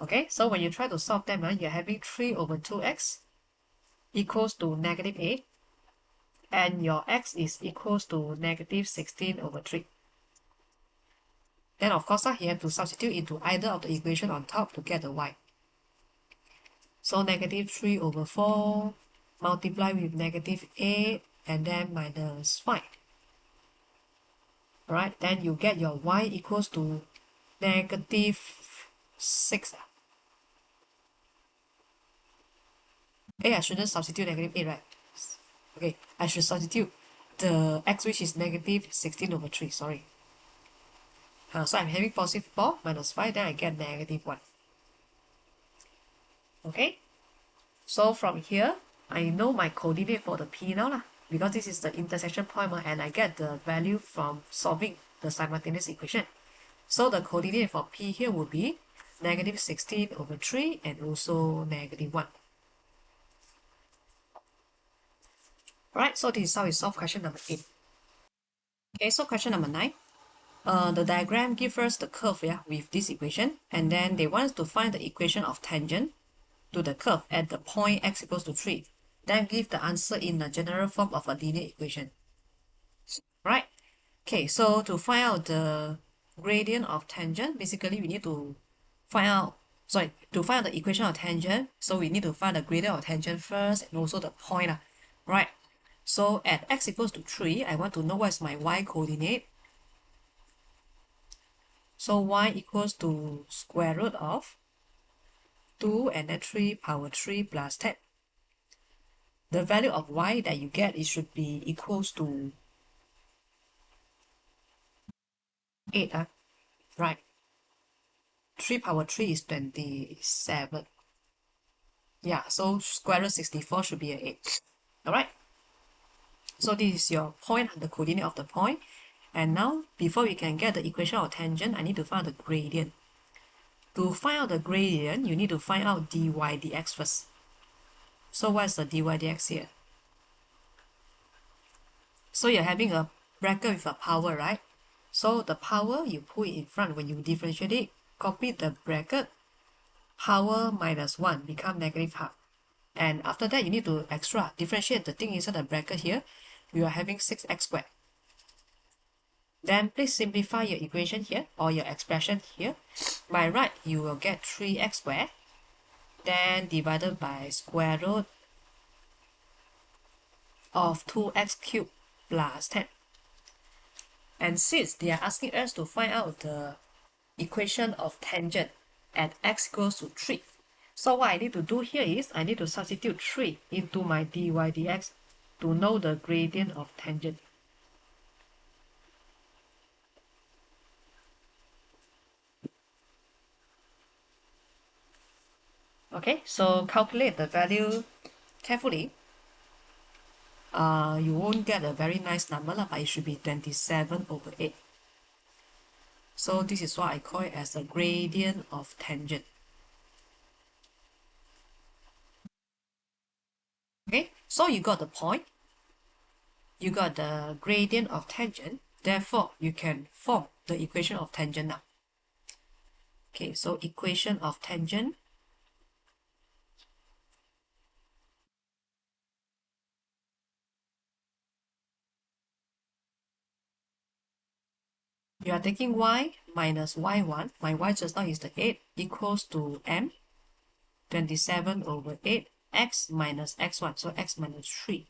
Okay, so when you try to solve them, you're having 3/2x equals to -8, and your x is equals to -16/3. Then of course, you have to substitute into either of the equation on top to get the y. So -3/4 multiply with -8 and then minus 5. Alright, then you get your y equals to -6. I shouldn't substitute -8, right? Okay, I should substitute the x, which is -16/3, sorry. So I'm having positive 4 minus 5, then I get -1. Okay, so from here, I know my coordinate for the P now, because this is the intersection point, and I get the value from solving the simultaneous equation. So the coordinate for P here would be -16/3 and also -1. Alright, so this is how we solve question number 8. Okay, so question number 9. The diagram gives us the curve with this equation, and then they want us to find the equation of tangent to the curve at the point x equals to 3. Then give the answer in the general form of a linear equation. right? Okay, so to find out the gradient of tangent, basically we need to find out, sorry, to find out the equation of tangent, so we need to find the gradient of tangent first and also the point, right? So at x equals to 3, I want to know what is my y coordinate. So y equals to square root of 2 and then 3 power 3 plus 10. The value of y that you get, it should be equals to 8, right? 3 power 3 is 27. Yeah, so square root 64 should be an 8. Alright, so this is your point, the coordinate of the point. And now, before we can get the equation of tangent, I need to find the gradient. To find out the gradient, you need to find out dy dx first. So what's the dy dx here? So you're having a bracket with a power, right? So the power, you put it in front. When you differentiate it, copy the bracket, power minus 1 become negative half. And after that, you need to differentiate the thing inside the bracket here. You are having 6x squared. Then please simplify your equation here or your expression here. By right, you will get 3x squared, then divided by square root of 2x cubed plus 10. And since they are asking us to find out the equation of tangent at x equals to 3, so what I need to do here is I need to substitute 3 into my dy dx to know the gradient of tangent. Okay, so calculate the value carefully. You won't get a very nice number, but it should be 27 over 8. So this is what I call it as the gradient of tangent. Okay, so you got the point. You got the gradient of tangent. Therefore, you can form the equation of tangent now. Okay, so equation of tangent. You are taking y minus y1. My y just now is the 8 equals to m 27 over 8 x minus x1. So x minus 3.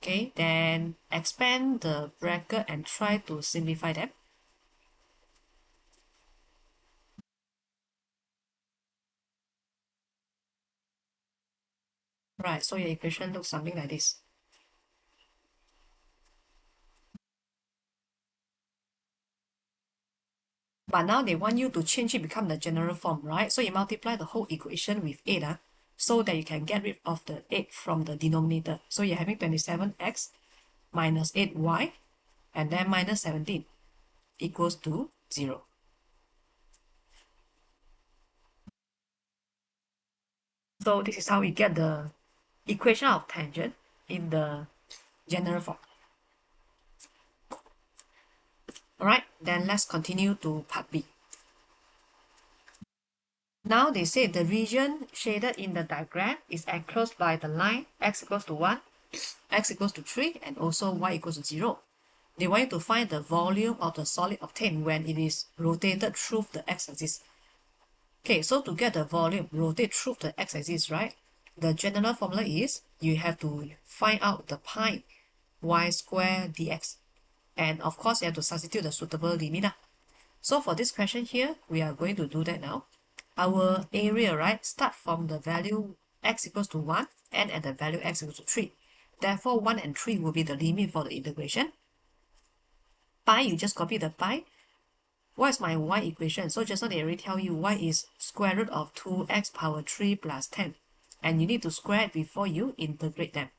Okay, then expand the bracket and try to simplify them. Right, so your equation looks something like this. But now they want you to change it become the general form, right? So you multiply the whole equation with 8, so that you can get rid of the 8 from the denominator. So you're having 27x minus 8y and then minus 17 equals to 0. So this is how we get the equation of tangent in the general form. Alright, then let's continue to part B. Now they say the region shaded in the diagram is enclosed by the line x equals to 1, x equals to 3, and also y equals to 0. They want you to find the volume of the solid obtained when it is rotated through the x-axis. Okay, so to get the volume rotate through the x-axis, right? The general formula is you have to find out the pi y square dx. And of course, you have to substitute the suitable limit. So for this question here, we are going to do that now. Our area, right, start from the value x equals to 1 and at the value x equals to 3. Therefore, 1 and 3 will be the limit for the integration. Pi, you just copy the pi. What is my y equation? So just now they already tell you y is square root of 2x power 3 plus 10. And you need to square it before you integrate them.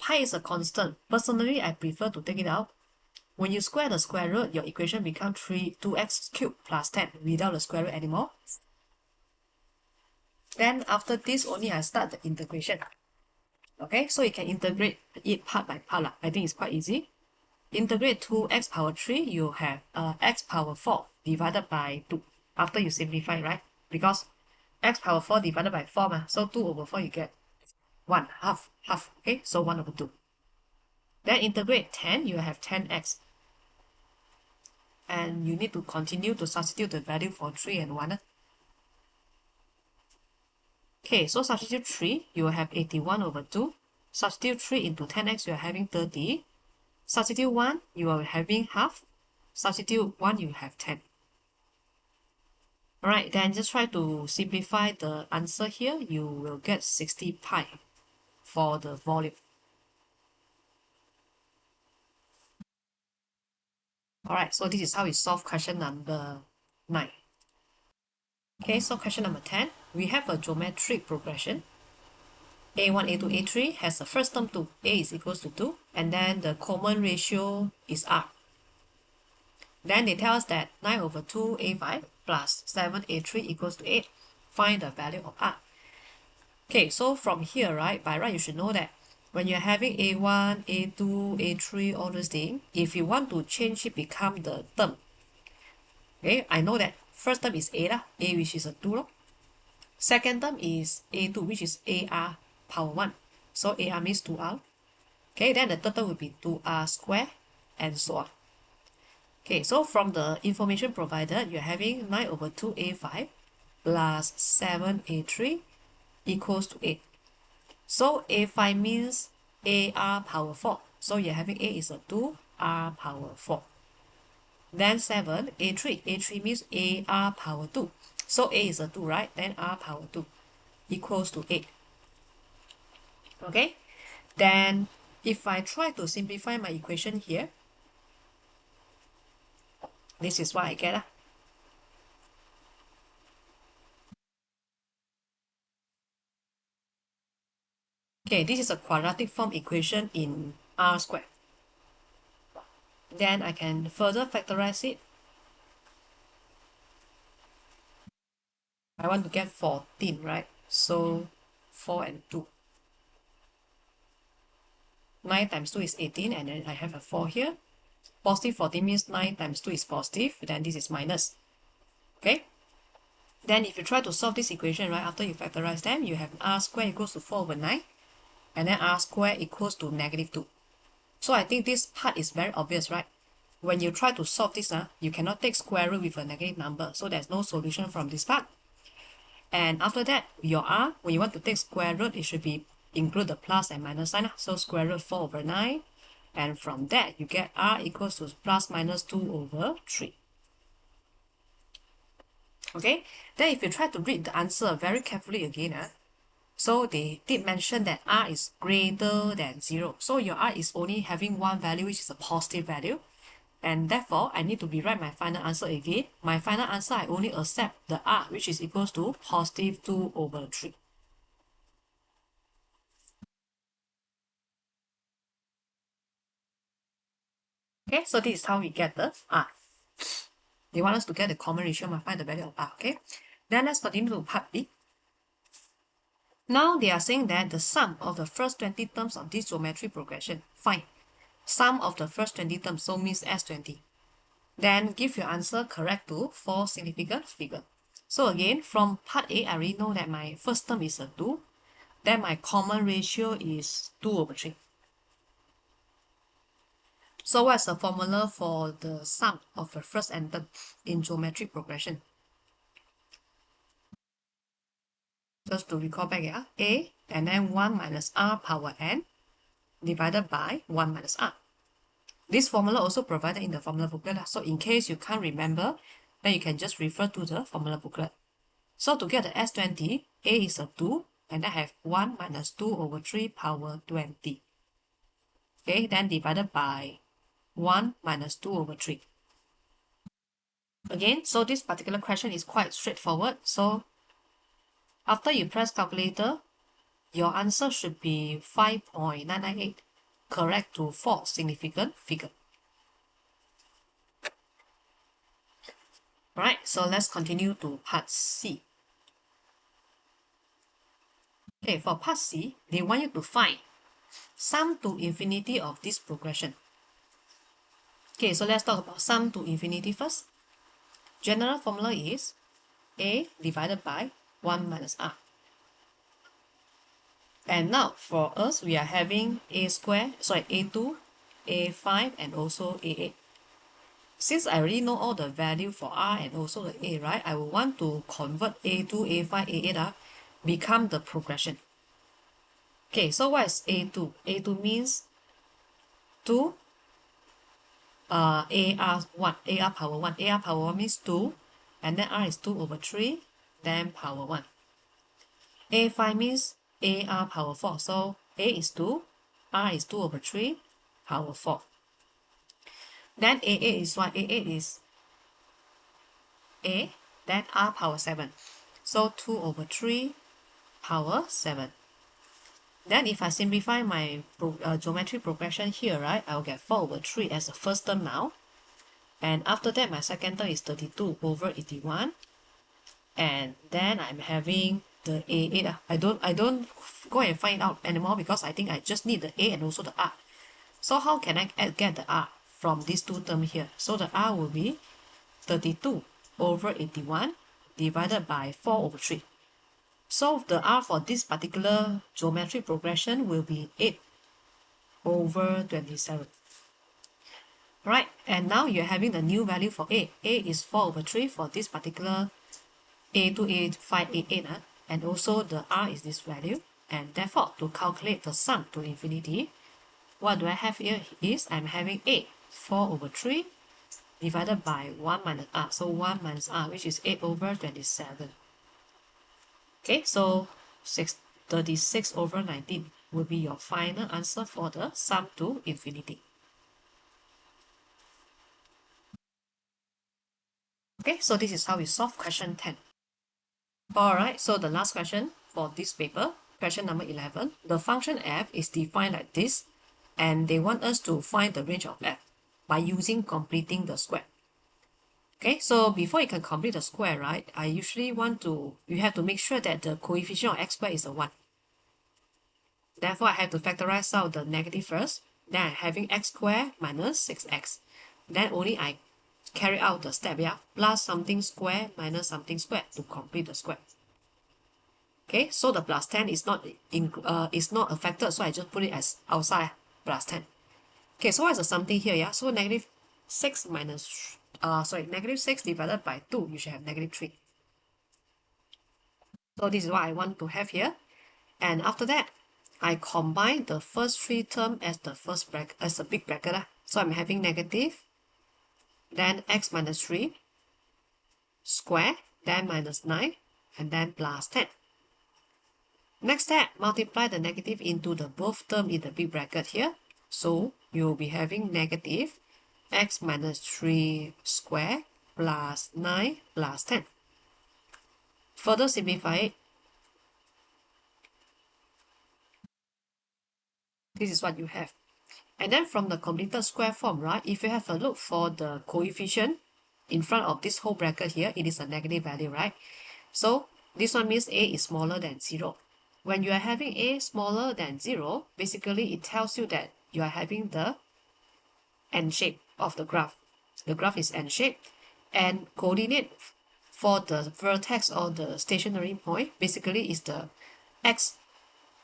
Pi is a constant. Personally, I prefer to take it out. When you square the square root, your equation becomes 2x cubed plus 10 without the square root anymore. Then after this, only I start the integration. Okay, so you can integrate it part by part. I think it's quite easy. Integrate 2x power 3, you have x power 4 divided by 2. After you simplify, right? Because x power 4 divided by 4, so 2 over 4 you get 1, half. Okay, so 1 over 2. Then integrate 10, you have 10x. And you need to continue to substitute the value for 3 and 1. Okay, so substitute 3, you will have 81 over 2. Substitute 3 into 10x, you are having 30. Substitute 1, you are having half. Substitute 1, you have 10. Alright, then just try to simplify the answer here. You will get 60 pi for the volume. Alright, so this is how we solve question number 9. Okay, so question number 10. We have a geometric progression. A1, A2, A3 has the first term 2. A is equals to 2. And then the common ratio is R. Then they tell us that 9 over 2 A5 plus 7 A3 equals to 8. Find the value of R. Okay, so from here, right, by right, you should know that when you're having A1, A2, A3, all those things, if you want to change it become the term, okay, I know that first term is A lah, A which is a 2 lor. Second term is A2 which is AR power 1. So AR means 2R. Okay, then the third term will be 2R square and so on. Okay, so from the information provided, you're having 9 over 2 A5 plus 7 A3 equals to 8. So A5 means AR power 4. So you're having A is a 2, R power 4. Then 7, A3. A3 means AR power 2. So A is a 2, right? Then R power 2 equals to 8. Okay? Then if I try to simplify my equation here, this is what I get. Okay, this is a quadratic form equation in R squared. Then I can further factorize it. I want to get 14, right? So 4 and 2. 9 times 2 is 18, and then I have a 4 here. Positive 14 means 9 times 2 is positive, then this is minus. Okay? Then if you try to solve this equation, right, after you factorize them, you have R squared equals to 4 over 9, and then R squared equals to negative 2. So I think this part is very obvious, right? When you try to solve this, you cannot take square root with a negative number, so there's no solution from this part. And after that, your R, when you want to take square root, it should be include the plus and minus sign. So square root 4 over 9. And from that, you get R equals to plus minus 2 over 3. Okay, then if you try to read the answer very carefully again, so they did mention that R is greater than 0. So your R is only having one value, which is a positive value. And therefore, I need to rewrite my final answer again. My final answer, I only accept the R, which is equals to positive 2 over 3. Okay, so this is how we get the R. They want us to get the common ratio and find the value of R, okay? Then let's continue to part B. Now they are saying that the sum of the first 20 terms of this geometric progression, fine. Sum of the first 20 terms, so means S20. Then give your answer correct to 4 significant figure. So again, from part A, I already know that my first term is a 2. Then my common ratio is 2 over 3. So what's the formula for the sum of the first n term in geometric progression? Just to recall back, yeah, A and then 1 minus R power n divided by 1 minus R. This formula also provided in the formula booklet. So in case you can't remember, then you can just refer to the formula booklet. So to get the S20, A is a 2, and I have 1 minus 2 over 3 power 20. Okay, then divided by 1 minus 2 over 3. Again, so this particular question is quite straightforward. So after you press calculator, your answer should be 5.998, correct to 4 significant figure. Alright, so let's continue to part C. Okay, for part C, they want you to find sum to infinity of this progression. Okay, so let's talk about sum to infinity first. General formula is A divided by 1 minus R. And now for us, we are having A2 A5 and also A8. Since I already know all the value for R and also the A, right, I will want to convert A2, A5, A8 become the progression. Okay, so what is A2? A2 means 2 AR1, AR power 1. AR power 1 means 2, and then R is 2 over 3, then power 1. A5 means AR power 4. So A is 2, R is 2 over 3, power 4. Then A8 is what? A8 is A, then R power 7. So 2 over 3, power 7. Then if I simplify my geometry progression here, right, I'll get 4 over 3 as the first term now. And after that, my second term is 32 over 81. And then I'm having the A8. I don't go and find out anymore because I think I just need the A and also the R. So how can I get the R from these two terms here? So the R will be 32 over 81 divided by 4 over 3. So the R for this particular geometric progression will be 8 over 27. Right, and now you're having the new value for A. A is 4 over 3 for this particular A2, A5, A8, and also the R is this value. And therefore, to calculate the sum to infinity, what do I have here is I'm having A, 4 over 3 divided by 1 minus R. So 1 minus R, which is 8 over 27. Okay, so 36 over 19 will be your final answer for the sum to infinity. Okay, so this is how we solve question 10. Alright, so the last question for this paper, question number 11. The function f is defined like this, and they want us to find the range of f by using completing the square. Okay, so before you can complete the square, right, I usually you have to make sure that the coefficient of x squared is a 1. Therefore, I have to factorize out the negative first. Then I'm having x squared minus 6x. Then only I carry out the step, yeah, plus something square minus something squared to complete the square. Okay, so the plus 10 is not affected, so I just put it as outside plus 10. Okay, so what's the something here? Yeah, so negative 6 minus negative 6 divided by 2, you should have negative 3. So this is what I want to have here. And after that, I combine the first 3 terms as the first bracket, as a big bracket. So I'm having negative, then x minus 3 square, then minus 9, and then plus 10. Next step, multiply the negative into the both term in the big bracket here. So you'll be having negative x minus 3 square plus 9 plus 10. Further simplify it. This is what you have. And then from the completed square form, right, if you have a look for the coefficient in front of this whole bracket here, it is a negative value, right? So this one means A is smaller than 0. When you are having A smaller than 0, basically it tells you that you are having the N shape of the graph. The graph is N shaped, and coordinate for the vertex or the stationary point basically is the x.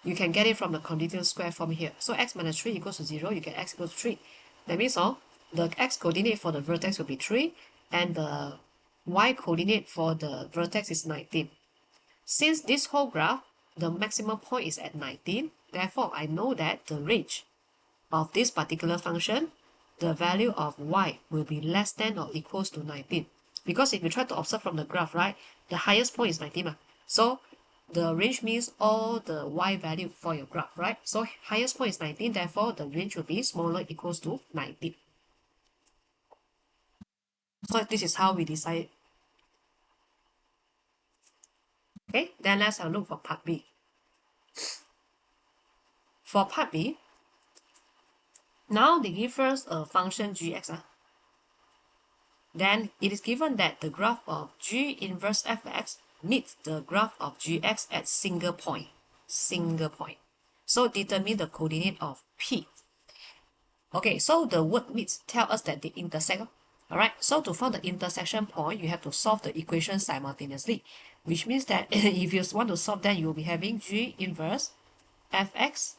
You can get it from the continuous square form here. So x minus 3 equals to 0, you get x equals to 3. That means the x coordinate for the vertex will be 3, and the y coordinate for the vertex is 19. Since this whole graph, the maximum point is at 19, therefore I know that the range of this particular function, the value of y will be less than or equals to 19. Because if you try to observe from the graph, right, the highest point is 19. So the range means all the y value for your graph, right? So highest point is 19, therefore the range will be smaller equals to 19. So this is how we decide. Okay, then let's have a look for part B. For part B, now they give us a function gx. Then it is given that the graph of g inverse fx meets the graph of gx at single point. Single point. So determine the coordinate of P. Okay, so the word meets tell us that they intersect. Alright, so to find the intersection point, you have to solve the equation simultaneously, which means that if you want to solve, then you will be having g inverse fx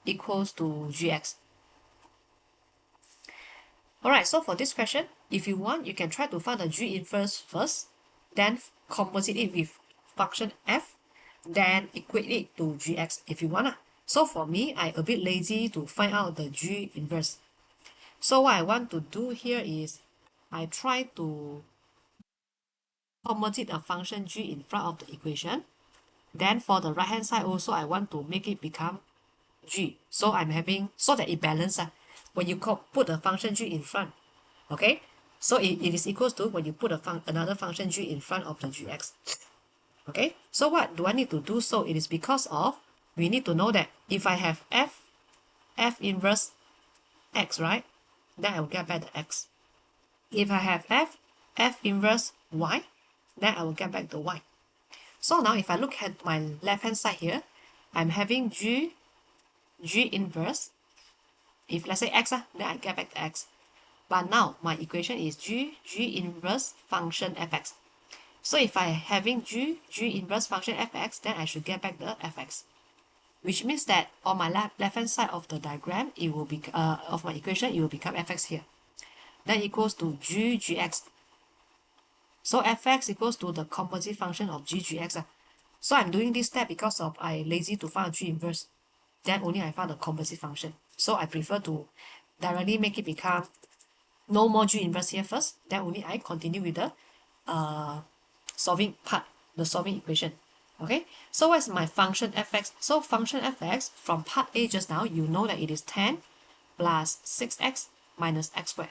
equals to gx. Alright, so for this question, if you want, you can try to find the G inverse first, then composite it with function f, then equate it to gx if you want. So for me, I a bit lazy to find out the G inverse. So what I want to do here is I try to composite a function G in front of the equation. Then for the right hand side also, I want to make it become G. So I'm having, so that it balances. When you put a function G in front, okay? So it is equals to when you put another function G in front of the Gx. Okay, so what do I need to do? So it is because of, we need to know that if I have f inverse x, right? Then I will get back the x. If I have f inverse y, then I will get back the y. So now if I look at my left hand side here, I'm having G inverse. If let's say x, then I get back the x. But now my equation is G inverse function fx. So if I having G inverse function fx, then I should get back the fx. Which means that on my left hand side of the diagram, it will be of my equation, it will become fx here. Then equals to gx. So fx equals to the composite function of gx. So I'm doing this step because of I lazy to find a G inverse. Then only I found the composite function. So I prefer to directly make it become no more G inverse here first. Then only I continue with the solving part, the solving equation. Okay, so what's my function fx? So function fx from part A just now, you know that it is 10 plus 6x minus x squared.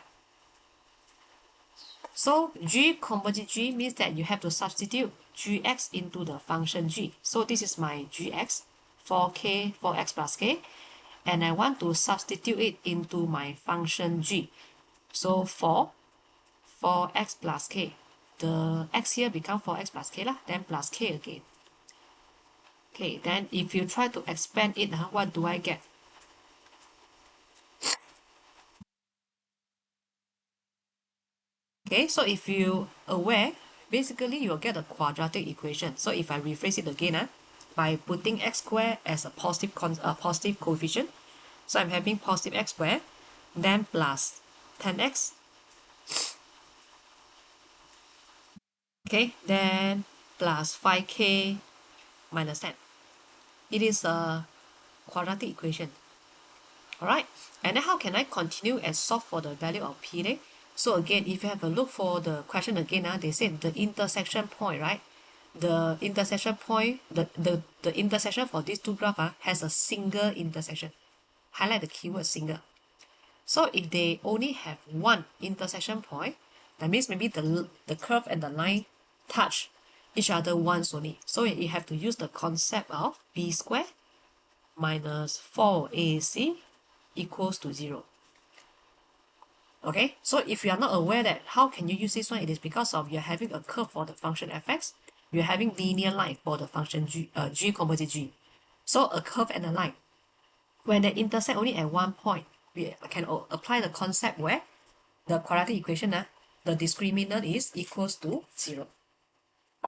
So G composite G means that you have to substitute Gx into the function G. So this is my Gx for x plus k. And I want to substitute it into my function G. So for x plus k. The x here become 4x plus k lah, then plus k again. Okay, then if you try to expand it, what do I get? Okay, so if you aware, basically you'll get a quadratic equation. So if I rephrase it again, by putting x squared as a positive coefficient, so I'm having positive x squared, then plus 10x. Okay, then plus 5k minus 10. It is a quadratic equation. Alright, and then how can I continue and solve for the value of p then? So again, if you have a look for the question again, they said the intersection point, right? The intersection point, the intersection for these two graphs has a single intersection. Highlight the keyword single. So if they only have one intersection point, that means maybe the curve and the line touch each other once only. So you have to use the concept of b squared minus 4ac equals to 0. Okay, so if you are not aware that how can you use this one, it is because of you're having a curve for the function fx, you're having linear line for the function g composite g. So a curve and a line, when they intersect only at one point, we can apply the concept where the quadratic equation, the discriminant is equals to 0.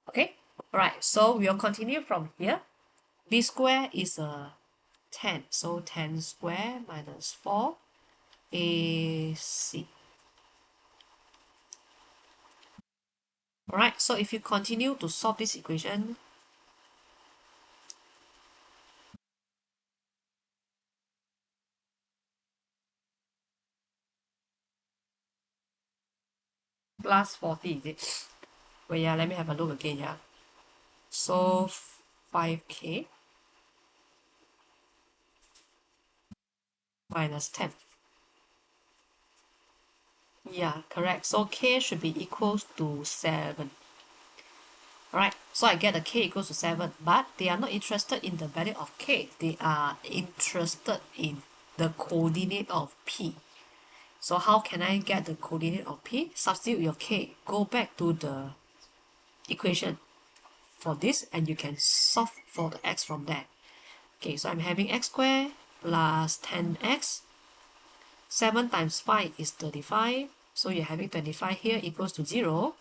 Okay, alright, so we'll continue from here. B square is a 10, so 10 square minus 4 AC. Alright, so if you continue to solve this equation, plus 40, is it? Well, yeah, let me have a look again, yeah. So 5k minus 10. Yeah, correct. So k should be equals to 7. Alright, so I get the k equals to 7, but they are not interested in the value of k. They are interested in the coordinate of p. So how can I get the coordinate of p? Substitute your k. Go back to the equation for this and you can solve for the x from there. Okay, so I'm having x squared plus 10x. 7 times 5 is 35. So you're having 25 here equals to 0.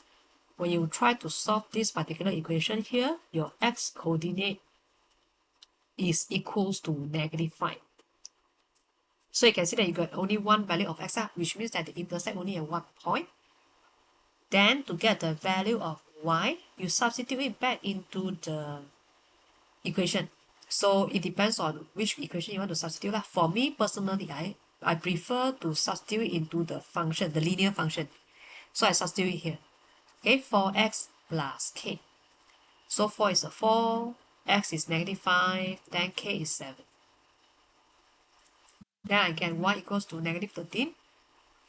When you try to solve this particular equation here, your x coordinate is equals to negative 5. So you can see that you got only one value of x, which means that they intersect only at one point. Then to get the value of y, you substitute it back into the equation. So it depends on which equation you want to substitute. For me personally, I prefer to substitute into the function, the linear function. So I substitute it here. Okay, 4x plus k. So 4 is a 4, x is -5, then k is 7. Then I get y equals to -13.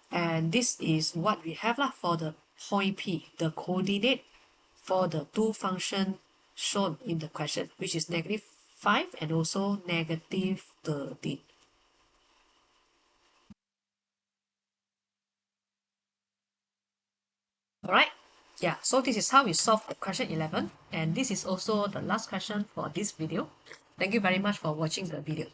And this is what we have for the point P, the coordinate for the two functions shown in the question, which is -5 and also -13. Alright, yeah, so this is how we solve the question 11, and this is also the last question for this video. Thank you very much for watching the video.